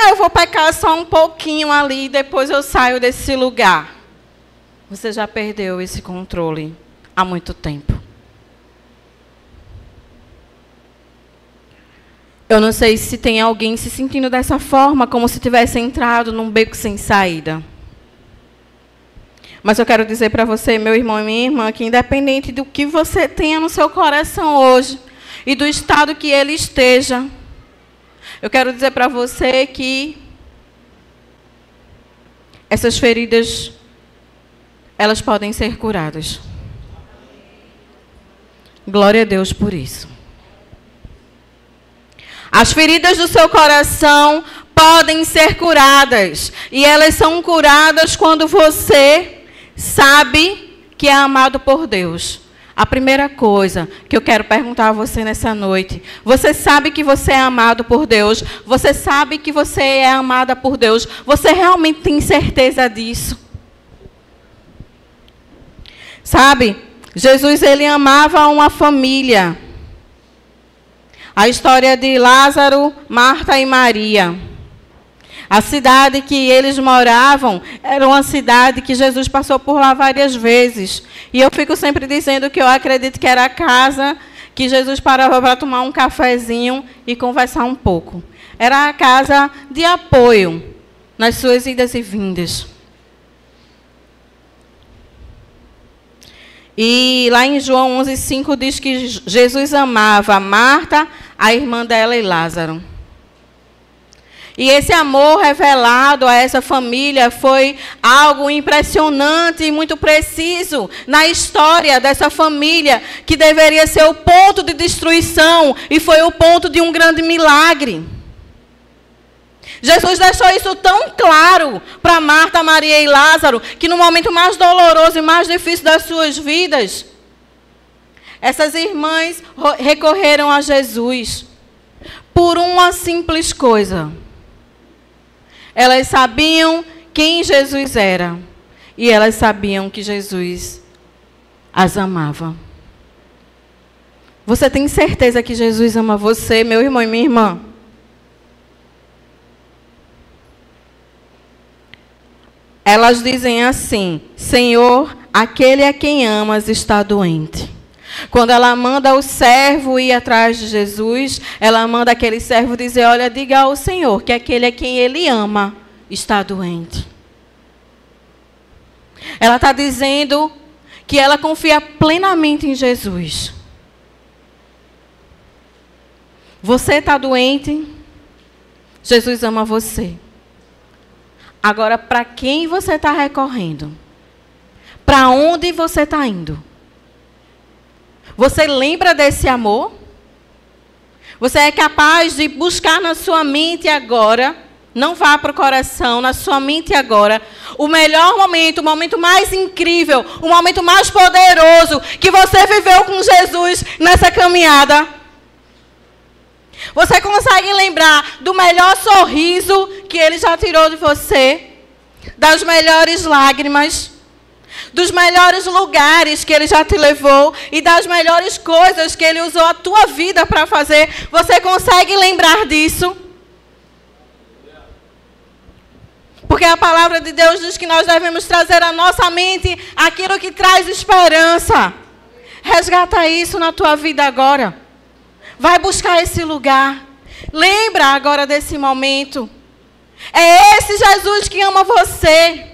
Eu vou pecar só um pouquinho ali e depois eu saio desse lugar. Você já perdeu esse controle há muito tempo. Eu não sei se tem alguém se sentindo dessa forma, como se tivesse entrado num beco sem saída. Mas eu quero dizer para você, meu irmão e minha irmã, que independente do que você tenha no seu coração hoje e do estado que ele esteja, eu quero dizer para você que essas feridas, elas podem ser curadas. Glória a Deus por isso. As feridas do seu coração podem ser curadas. E elas são curadas quando você sabe que é amado por Deus. A primeira coisa que eu quero perguntar a você nessa noite: você sabe que você é amado por Deus? Você sabe que você é amada por Deus? Você realmente tem certeza disso? Sabe, Jesus, ele amava uma família. A história de Lázaro, Marta e Maria. A cidade que eles moravam era uma cidade que Jesus passou por lá várias vezes. E eu fico sempre dizendo que eu acredito que era a casa que Jesus parava para tomar um cafezinho e conversar um pouco. Era a casa de apoio nas suas idas e vindas. E lá em João 11:5 diz que Jesus amava Marta, a irmã dela e Lázaro. E esse amor revelado a essa família foi algo impressionante e muito preciso na história dessa família, que deveria ser o ponto de destruição e foi o ponto de um grande milagre. Jesus deixou isso tão claro para Marta, Maria e Lázaro, que no momento mais doloroso e mais difícil das suas vidas, essas irmãs recorreram a Jesus por uma simples coisa. Elas sabiam quem Jesus era e elas sabiam que Jesus as amava. Você tem certeza que Jesus ama você, meu irmão e minha irmã? Elas dizem assim: Senhor, aquele a quem amas está doente. Quando ela manda o servo ir atrás de Jesus, ela manda aquele servo dizer, olha, diga ao Senhor que aquele a quem ele ama está doente. Ela está dizendo que ela confia plenamente em Jesus. Você está doente? Jesus ama você. Agora, para quem você está recorrendo? Para onde você está indo? Você lembra desse amor? Você é capaz de buscar na sua mente agora, não vá para o coração, na sua mente agora, o melhor momento, o momento mais incrível, o momento mais poderoso que você viveu com Jesus nessa caminhada? Você consegue lembrar do melhor sorriso que Ele já tirou de você? Das melhores lágrimas? Dos melhores lugares que Ele já te levou? E das melhores coisas que Ele usou a tua vida para fazer? Você consegue lembrar disso? Porque a palavra de Deus diz que nós devemos trazer à nossa mente aquilo que traz esperança. Resgata isso na tua vida agora. Vai buscar esse lugar. Lembra agora desse momento. É esse Jesus que ama você.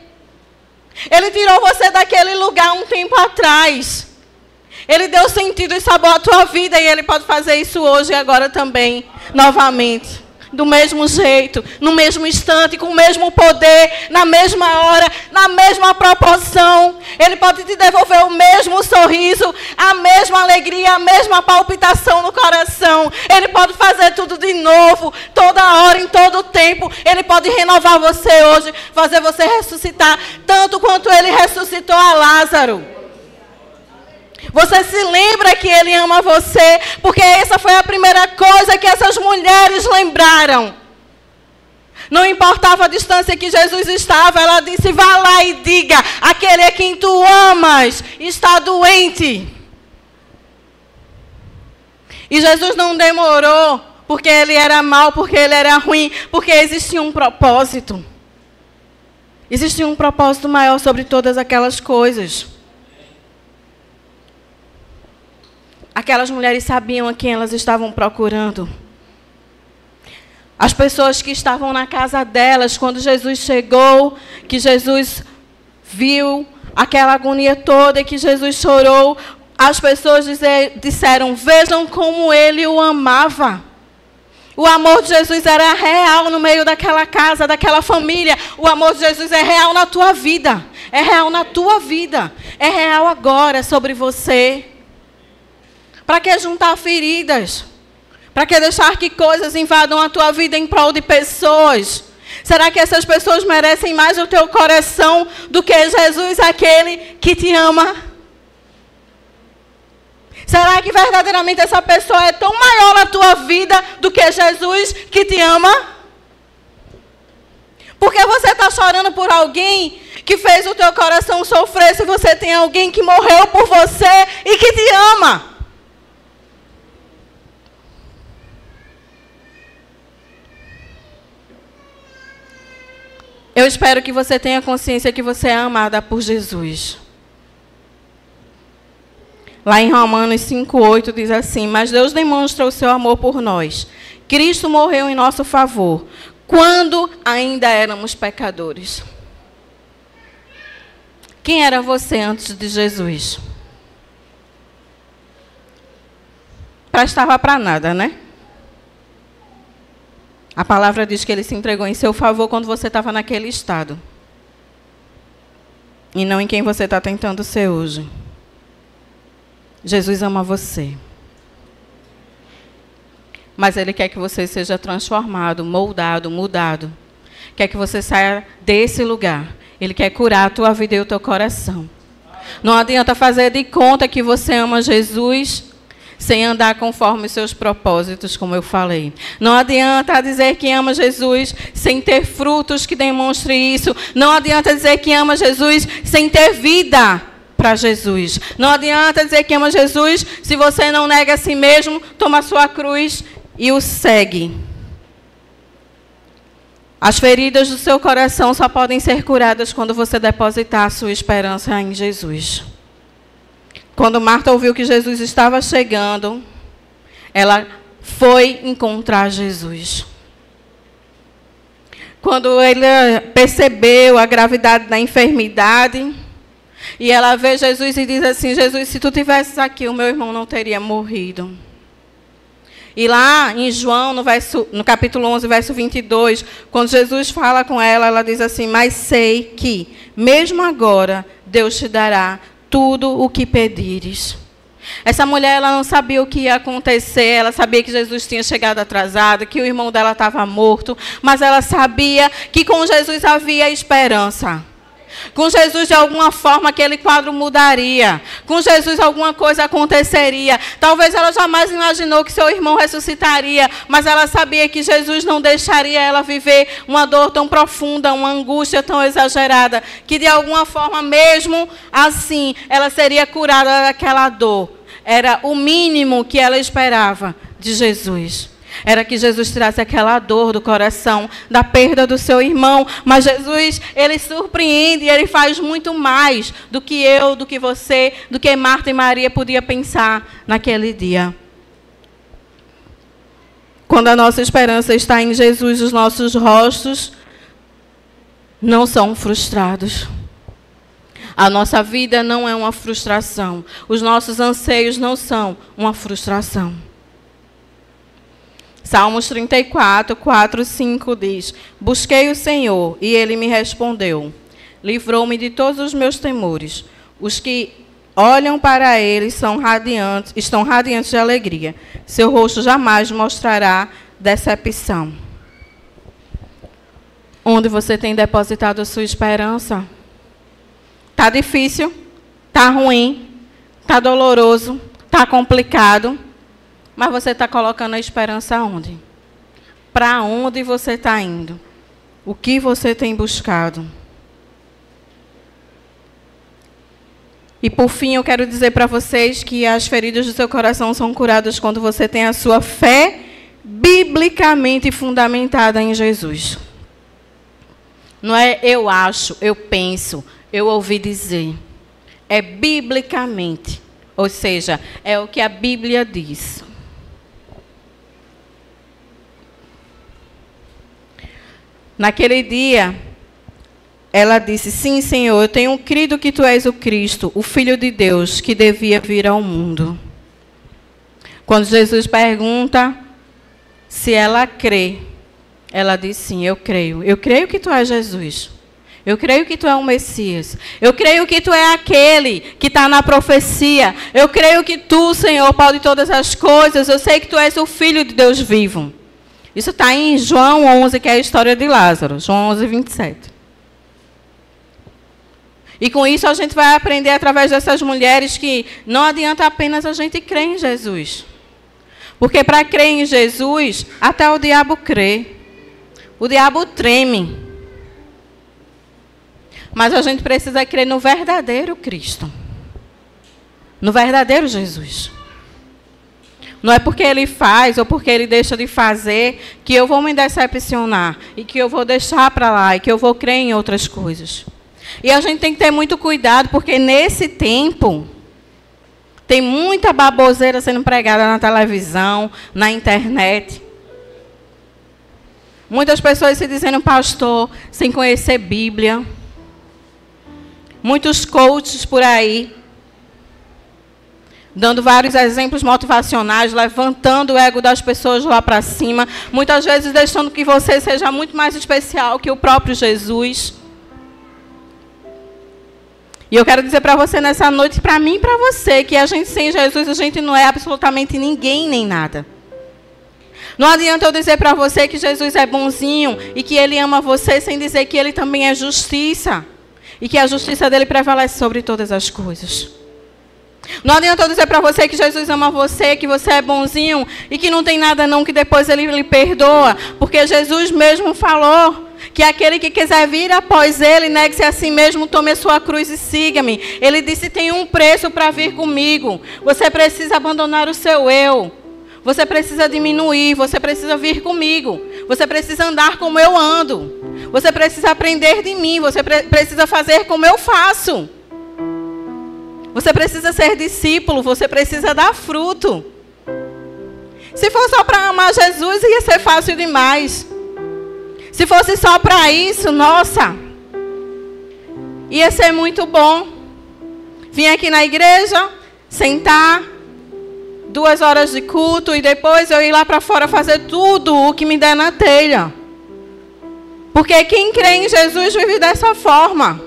Ele tirou você daquele lugar um tempo atrás. Ele deu sentido e sabor à tua vida. E Ele pode fazer isso hoje e agora também, novamente. Do mesmo jeito, no mesmo instante, com o mesmo poder, na mesma hora, na mesma proporção. Ele pode te devolver o mesmo sorriso, a mesma alegria, a mesma palpitação no coração. Ele pode fazer tudo de novo, toda hora, em todo tempo. Ele pode renovar você hoje, fazer você ressuscitar, tanto quanto Ele ressuscitou a Lázaro. Você se lembra que Ele ama você, porque essa foi a primeira coisa que essas mulheres lembraram. Não importava a distância que Jesus estava, ela disse, vá lá e diga, aquele a quem tu amas está doente. E Jesus não demorou, porque Ele era mau, porque Ele era ruim, porque existia um propósito. Existia um propósito maior sobre todas aquelas coisas. Aquelas mulheres sabiam a quem elas estavam procurando. As pessoas que estavam na casa delas, quando Jesus chegou, que Jesus viu aquela agonia toda e que Jesus chorou, as pessoas disseram, vejam como Ele o amava. O amor de Jesus era real no meio daquela casa, daquela família. O amor de Jesus é real na tua vida. É real na tua vida. É real agora sobre você. Para que juntar feridas? Para que deixar que coisas invadam a tua vida em prol de pessoas? Será que essas pessoas merecem mais o teu coração do que Jesus, aquele que te ama? Será que verdadeiramente essa pessoa é tão maior na tua vida do que Jesus que te ama? Porque você está chorando por alguém que fez o teu coração sofrer, se você tem alguém que morreu por você e que te ama? Eu espero que você tenha consciência que você é amada por Jesus. Lá em Romanos 5:8 diz assim, mas Deus demonstra o seu amor por nós. Cristo morreu em nosso favor, quando ainda éramos pecadores. Quem era você antes de Jesus? Prestava para nada, né? A palavra diz que Ele se entregou em seu favor quando você estava naquele estado. E não em quem você está tentando ser hoje. Jesus ama você. Mas Ele quer que você seja transformado, moldado, mudado. Quer que você saia desse lugar. Ele quer curar a tua vida e o teu coração. Não adianta fazer de conta que você ama Jesus sem andar conforme os seus propósitos, como eu falei. Não adianta dizer que ama Jesus sem ter frutos que demonstrem isso. Não adianta dizer que ama Jesus sem ter vida para Jesus. Não adianta dizer que ama Jesus se você não nega a si mesmo, toma a sua cruz e o segue. As feridas do seu coração só podem ser curadas quando você depositar a sua esperança em Jesus. quando Marta ouviu que Jesus estava chegando, ela foi encontrar Jesus. Quando ele percebeu a gravidade da enfermidade, e ela vê Jesus e diz assim: Jesus, se tu tivesses aqui, o meu irmão não teria morrido. E lá em João, no capítulo 11, verso 22, quando Jesus fala com ela, ela diz assim: mas sei que, mesmo agora, Deus te dará tudo o que pedires. Essa mulher, ela não sabia o que ia acontecer, ela sabia que Jesus tinha chegado atrasado, que o irmão dela estava morto, mas ela sabia que com Jesus havia esperança. Com Jesus, de alguma forma, aquele quadro mudaria. Com Jesus, alguma coisa aconteceria. Talvez ela jamais imaginou que seu irmão ressuscitaria, mas ela sabia que Jesus não deixaria ela viver uma dor tão profunda, uma angústia tão exagerada, que de alguma forma, mesmo assim, ela seria curada daquela dor. Era o mínimo que ela esperava de Jesus. Era que Jesus tirasse aquela dor do coração, da perda do seu irmão. Mas Jesus, ele surpreende, ele faz muito mais do que eu, do que você, do que Marta e Maria podia pensar naquele dia. Quando a nossa esperança está em Jesus, os nossos rostos não são frustrados. A nossa vida não é uma frustração. Os nossos anseios não são uma frustração. Salmos 34, 4, 5 diz: busquei o Senhor e Ele me respondeu. Livrou-me de todos os meus temores. Os que olham para Ele estão radiantes de alegria. Seu rosto jamais mostrará decepção. Onde você tem depositado a sua esperança? Está difícil? Está ruim? Está doloroso? Está complicado? Mas você está colocando a esperança aonde? Para onde você está indo? O que você tem buscado? E por fim, eu quero dizer para vocês que as feridas do seu coração são curadas quando você tem a sua fé biblicamente fundamentada em Jesus. Não é eu acho, eu penso, eu ouvi dizer. É biblicamente. Ou seja, é o que a Bíblia diz. Naquele dia, ela disse: sim, Senhor, eu tenho crido que tu és o Cristo, o Filho de Deus, que devia vir ao mundo. Quando Jesus pergunta se ela crê, ela diz: sim, eu creio. Eu creio que tu és Jesus. Eu creio que tu é o Messias. Eu creio que tu é aquele que está na profecia. Eu creio que tu, Senhor, Pai de todas as coisas, eu sei que tu és o Filho de Deus vivo. Isso está em João 11, que é a história de Lázaro. João 11, 27. E com isso a gente vai aprender através dessas mulheres que não adianta apenas a gente crer em Jesus. Porque para crer em Jesus, até o diabo crê. O diabo treme. Mas a gente precisa crer no verdadeiro Cristo. No verdadeiro Jesus. Não é porque ele faz ou porque ele deixa de fazer que eu vou me decepcionar e que eu vou deixar para lá e que eu vou crer em outras coisas. E a gente tem que ter muito cuidado, porque nesse tempo tem muita baboseira sendo pregada na televisão, na internet. Muitas pessoas se dizendo pastor sem conhecer Bíblia. Muitos coaches por aí, dando vários exemplos motivacionais, levantando o ego das pessoas lá para cima, muitas vezes deixando que você seja muito mais especial que o próprio Jesus. E eu quero dizer para você nessa noite, para mim e para você, que a gente sem Jesus, a gente não é absolutamente ninguém nem nada. Não adianta eu dizer para você que Jesus é bonzinho e que Ele ama você, sem dizer que Ele também é justiça. E que a justiça dele prevalece sobre todas as coisas. Não adianta eu dizer para você que Jesus ama você, que você é bonzinho e que não tem nada não, que depois Ele lhe perdoa. Porque Jesus mesmo falou que aquele que quiser vir após Ele, negue-se a si mesmo, tome a sua cruz e siga-me. Ele disse: tem um preço para vir comigo. Você precisa abandonar o seu eu. Você precisa diminuir, você precisa vir comigo. Você precisa andar como eu ando. Você precisa aprender de mim, você precisa fazer como eu faço. Você precisa ser discípulo, você precisa dar fruto. Se for só para amar Jesus, ia ser fácil demais. Se fosse só para isso, nossa, ia ser muito bom. Vim aqui na igreja, sentar, 2 horas de culto e depois eu ir lá para fora fazer tudo o que me der na telha. Porque quem crê em Jesus vive dessa forma.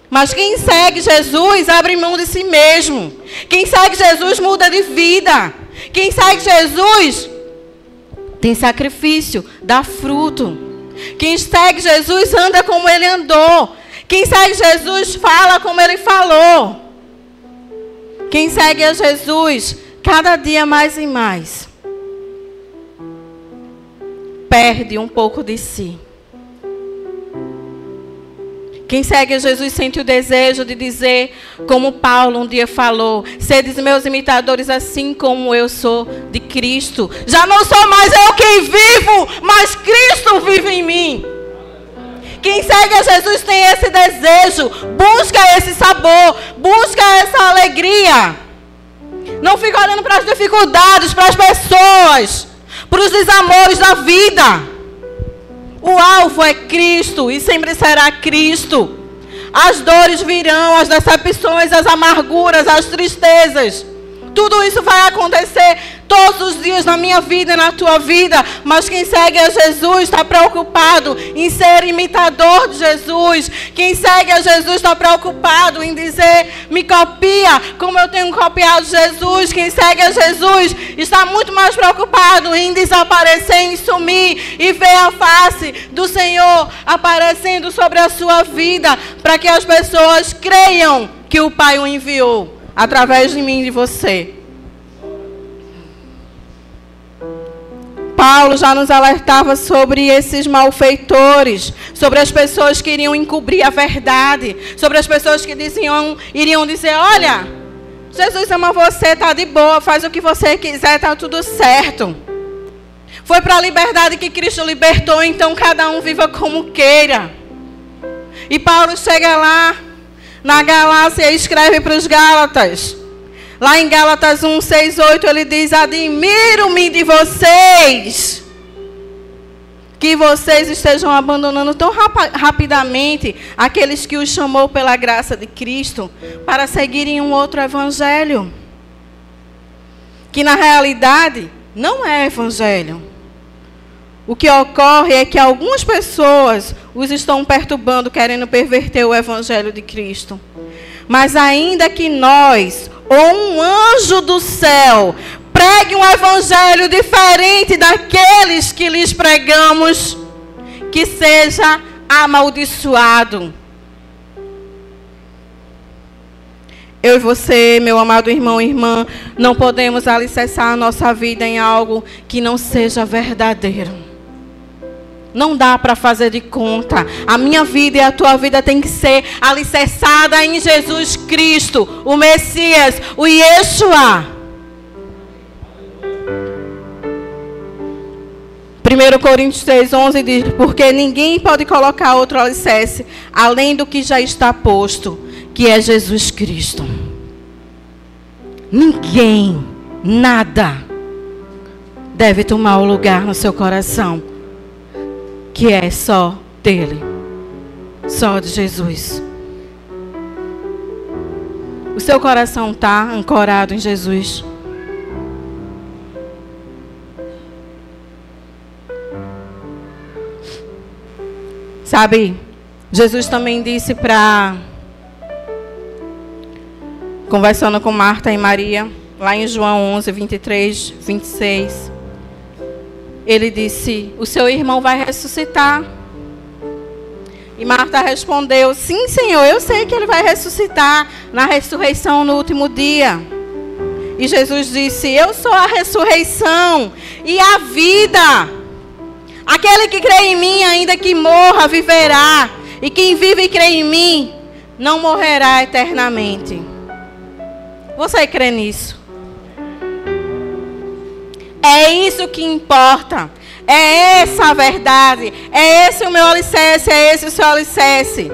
Mas quem segue Jesus abre mão de si mesmo. Quem segue Jesus muda de vida. Quem segue Jesus tem sacrifício, dá fruto. Quem segue Jesus anda como ele andou. Quem segue Jesus fala como ele falou. Quem segue a Jesus cada dia mais e mais perde um pouco de si. Quem segue a Jesus sente o desejo de dizer, como Paulo um dia falou: sedes meus imitadores assim como eu sou de Cristo. Já não sou mais eu quem vivo, mas Cristo vive em mim. Quem segue a Jesus tem esse desejo, busca esse sabor, busca essa alegria. Não fica olhando para as dificuldades, para as pessoas, para os desamores da vida. O alvo é Cristo e sempre será Cristo. As dores virão, as decepções, as amarguras, as tristezas. Tudo isso vai acontecer todos os dias na minha vida e na tua vida. Mas quem segue a Jesus está preocupado em ser imitador de Jesus. Quem segue a Jesus está preocupado em dizer: me copia como eu tenho copiado Jesus. Quem segue a Jesus está muito mais preocupado em desaparecer, em sumir e ver a face do Senhor aparecendo sobre a sua vida, para que as pessoas creiam que o Pai o enviou através de mim e de você. Paulo já nos alertava sobre esses malfeitores, sobre as pessoas que iriam encobrir a verdade, sobre as pessoas que iriam dizer: olha, Jesus ama você, está de boa, faz o que você quiser, está tudo certo. Foi para a liberdade que Cristo libertou, então cada um viva como queira. E Paulo chega lá na Galácia e escreve para os Gálatas. Lá em Gálatas 1, 6, 8, ele diz: admiro-me de vocês, que vocês estejam abandonando tão rapidamente aqueles que os chamou pela graça de Cristo para seguirem um outro evangelho, que na realidade não é evangelho. O que ocorre é que algumas pessoas os estão perturbando, querendo perverter o evangelho de Cristo. Mas ainda que nós, ou um anjo do céu, pregue um evangelho diferente daqueles que lhes pregamos, que seja amaldiçoado. Eu e você, meu amado irmão e irmã, não podemos alicerçar a nossa vida em algo que não seja verdadeiro. Não dá para fazer de conta. A minha vida e a tua vida tem que ser alicerçada em Jesus Cristo, o Messias, o Yeshua. 1 Coríntios 3:11 diz: porque ninguém pode colocar outro alicerce além do que já está posto, que é Jesus Cristo. Ninguém, nada deve tomar o lugar no seu coração, que é só dele, só de Jesus. O seu coração está ancorado em Jesus? Sabe, Jesus também disse conversando com Marta e Maria, lá em João 11, 23, 26, ele disse: o seu irmão vai ressuscitar. E Marta respondeu: sim, Senhor, eu sei que ele vai ressuscitar na ressurreição no último dia. E Jesus disse: eu sou a ressurreição e a vida. Aquele que crê em mim, ainda que morra, viverá. E quem vive e crê em mim, não morrerá eternamente. Você crê nisso? É isso que importa. É essa a verdade. É esse o meu alicerce, é esse o seu alicerce.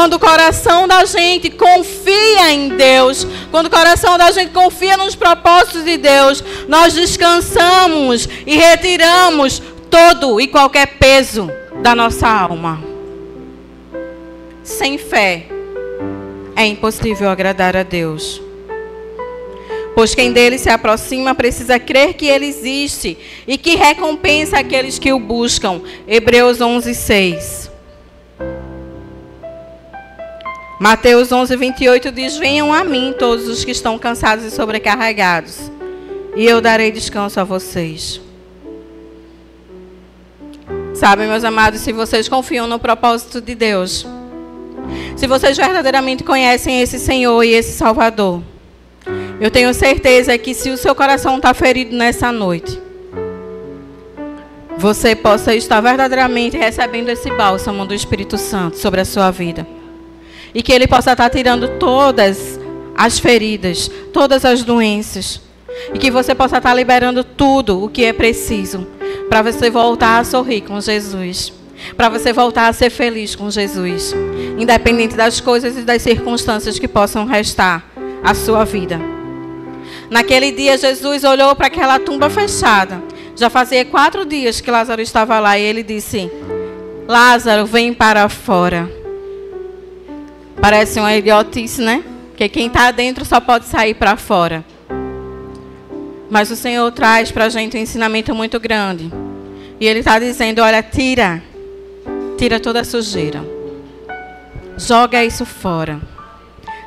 Quando o coração da gente confia em Deus, quando o coração da gente confia nos propósitos de Deus, nós descansamos e retiramos todo e qualquer peso da nossa alma. Sem fé é impossível agradar a Deus. Pois quem dele se aproxima precisa crer que ele existe e que recompensa aqueles que o buscam. Hebreus 11:6. Mateus 11:28 diz: venham a mim todos os que estão cansados e sobrecarregados, e eu darei descanso a vocês. Sabem, meus amados, se vocês confiam no propósito de Deus, se vocês verdadeiramente conhecem esse Senhor e esse Salvador, eu tenho certeza que se o seu coração está ferido nessa noite, você possa estar verdadeiramente recebendo esse bálsamo do Espírito Santo sobre a sua vida. E que Ele possa estar tirando todas as feridas, todas as doenças. E que você possa estar liberando tudo o que é preciso para você voltar a sorrir com Jesus. Para você voltar a ser feliz com Jesus. Independente das coisas e das circunstâncias que possam restar à sua vida. Naquele dia, Jesus olhou para aquela tumba fechada. Já fazia 4 dias que Lázaro estava lá. E Ele disse: Lázaro, vem para fora. Parece uma idiotice, né? Porque quem está dentro só pode sair para fora. Mas o Senhor traz para a gente um ensinamento muito grande. E Ele está dizendo: olha, tira toda a sujeira. Joga isso fora.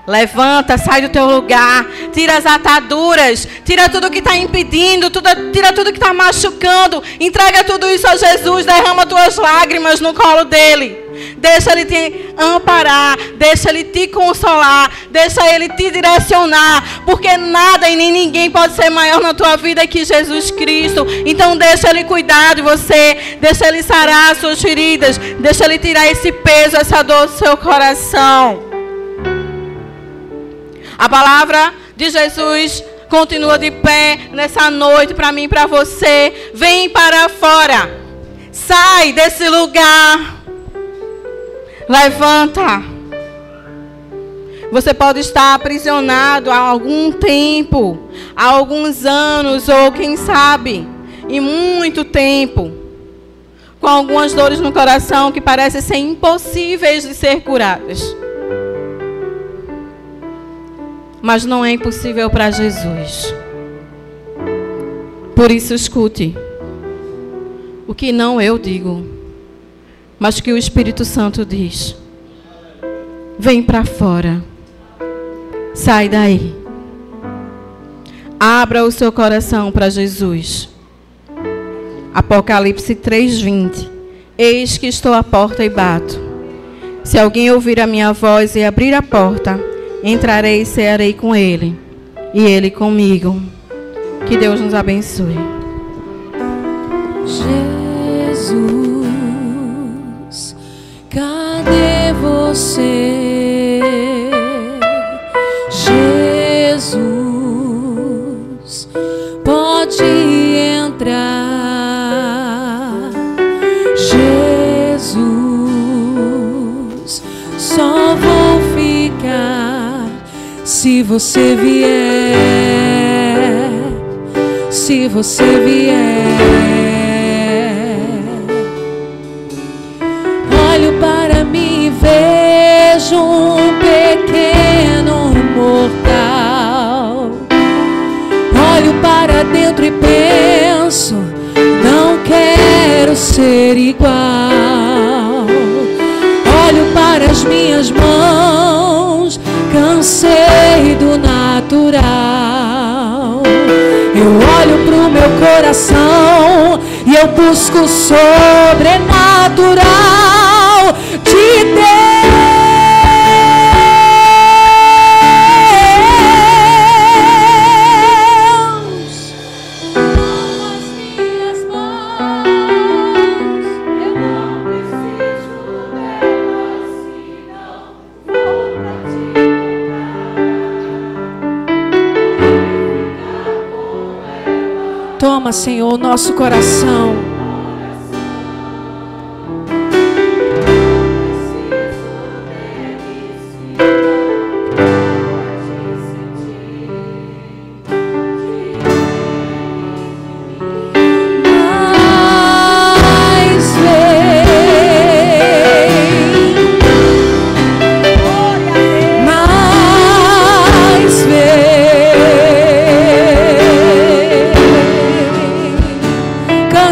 Levanta, sai do teu lugar. Tira as ataduras. Tira tudo que está impedindo. Tira tudo que está machucando. Entrega tudo isso a Jesus. Derrama tuas lágrimas no colo dEle. Deixa Ele te amparar. Deixa Ele te consolar. Deixa Ele te direcionar. Porque nada e nem ninguém pode ser maior na tua vida que Jesus Cristo. Então deixa Ele cuidar de você. Deixa Ele sarar as suas feridas. Deixa Ele tirar esse peso, essa dor do seu coração. A palavra de Jesus continua de pé nessa noite para mim e para você. Vem para fora. Sai desse lugar. Levanta. Você pode estar aprisionado há algum tempo, há alguns anos, ou quem sabe, em muito tempo, com algumas dores no coração que parecem ser impossíveis de ser curadas. Mas não é impossível para Jesus. Por isso escute o que não eu digo, mas que o Espírito Santo diz. Vem para fora. Sai daí. Abra o seu coração para Jesus. Apocalipse 3:20. Eis que estou à porta e bato. Se alguém ouvir a minha voz e abrir a porta, entrarei e cearei com ele, e ele comigo. Que Deus nos abençoe. Jesus, cadê você? Jesus, pode entrar. Jesus, só vou ficar se você vier, se você vier. Olho para mim e vejo um pequeno mortal. Olho para dentro e penso, não quero ser igual. Olho para as minhas mãos, cansei do natural. Eu olho pro meu coração e eu busco o sobrenatural de Deus. Com as minhas mãos, eu não preciso delas, senão vou pra ti tocar. Toma, Senhor, o nosso coração.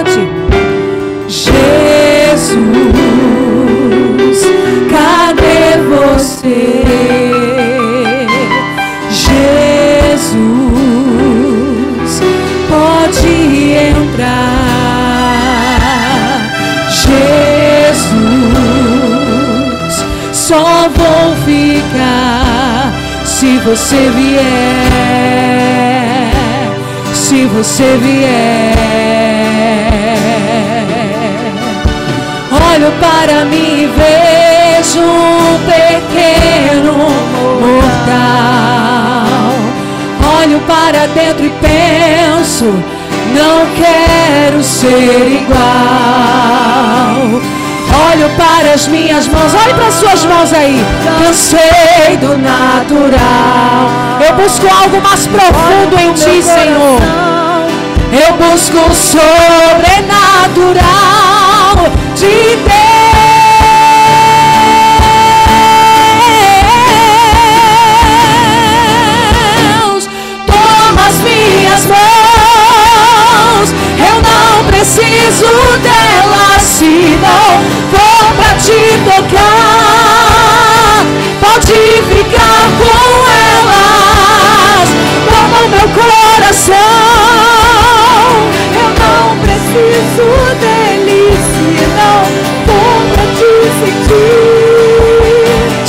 cante. Jesus, cadê você? Jesus, pode entrar. Jesus, só vou ficar se você vier. Se você vier. Olho para mim e vejo um pequeno mortal. Olho para dentro e penso, não quero ser igual. Olho para as minhas mãos, olhe para as suas mãos aí. Cansei do natural. Eu busco algo mais profundo em ti, Senhor. Eu busco o sobrenatural de Deus. Toma as minhas mãos. Eu não preciso delas, senão vou pra te tocar. Pode ficar com elas. Toma o meu coração. Eu não preciso deles, senão vou pra te sentir.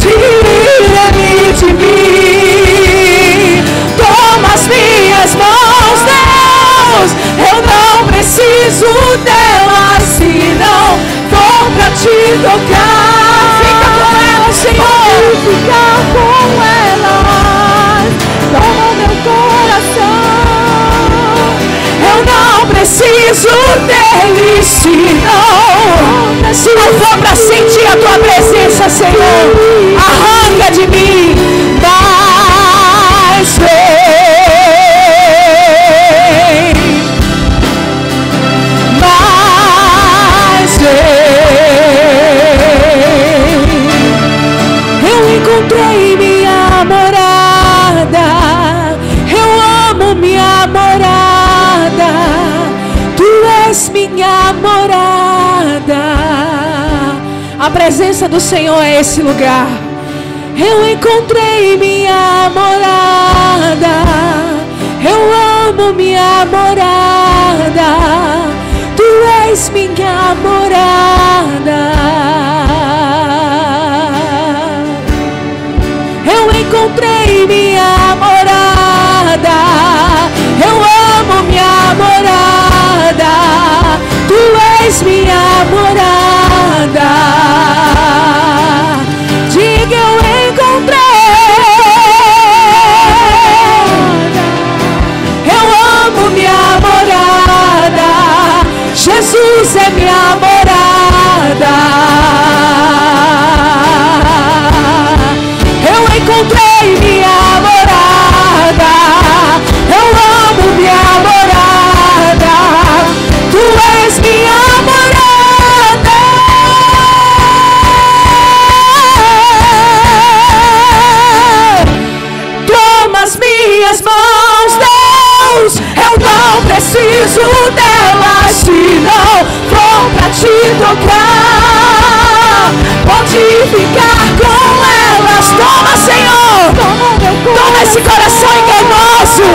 Tira-me de mim. Toma as minhas mãos, Deus. Eu não preciso delas, senão vou pra te tocar. Fica com elas, Senhor. Ficar com elas. Toma meu coração. Eu não preciso deles, senão vou pra sentir a tua presença, Senhor. Arranca de mim mais vem. Mais vem. Eu encontrei minha morada. Eu amo minha morada. Tu és minha morada. A presença do Senhor é esse lugar. Eu encontrei minha morada. Eu amo minha morada. Tu és minha morada. Eu encontrei minha morada. Eu amo minha morada. Tu és minha morada. Diga, eu encontrei. Eu amo minha morada. Jesus é minha morada. Eu encontrei minha morada. Eu amo minha morada. Tu és minha morada. Toma as minhas mãos, Deus. Eu não preciso delas, senão vou pra te tocar. Pode ficar com elas. Toma, Senhor. Toma esse coração enganoso.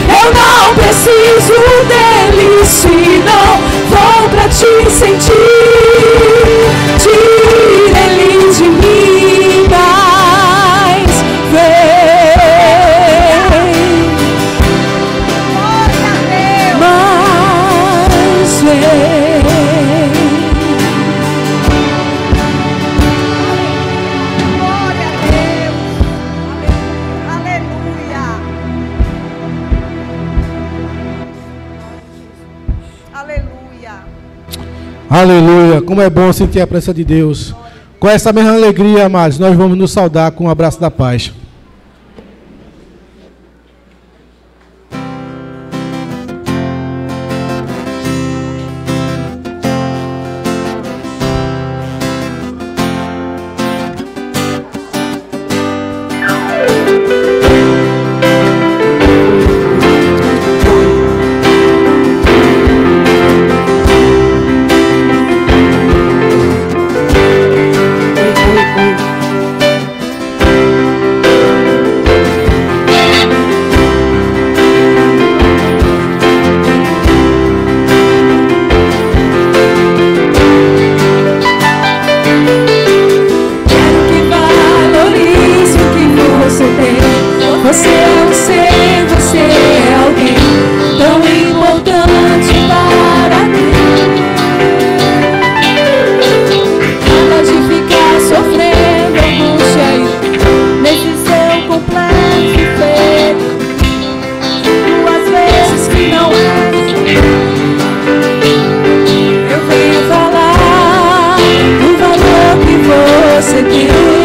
Eu não preciso deles, senão vou pra te sentir. Tira ele de mim, mas vem. Mas vem. Glória a Deus. Aleluia. Aleluia. Aleluia. Como é bom sentir a presença de Deus. Com essa mesma alegria, amados, nós vamos nos saudar com um abraço da paz. seguir.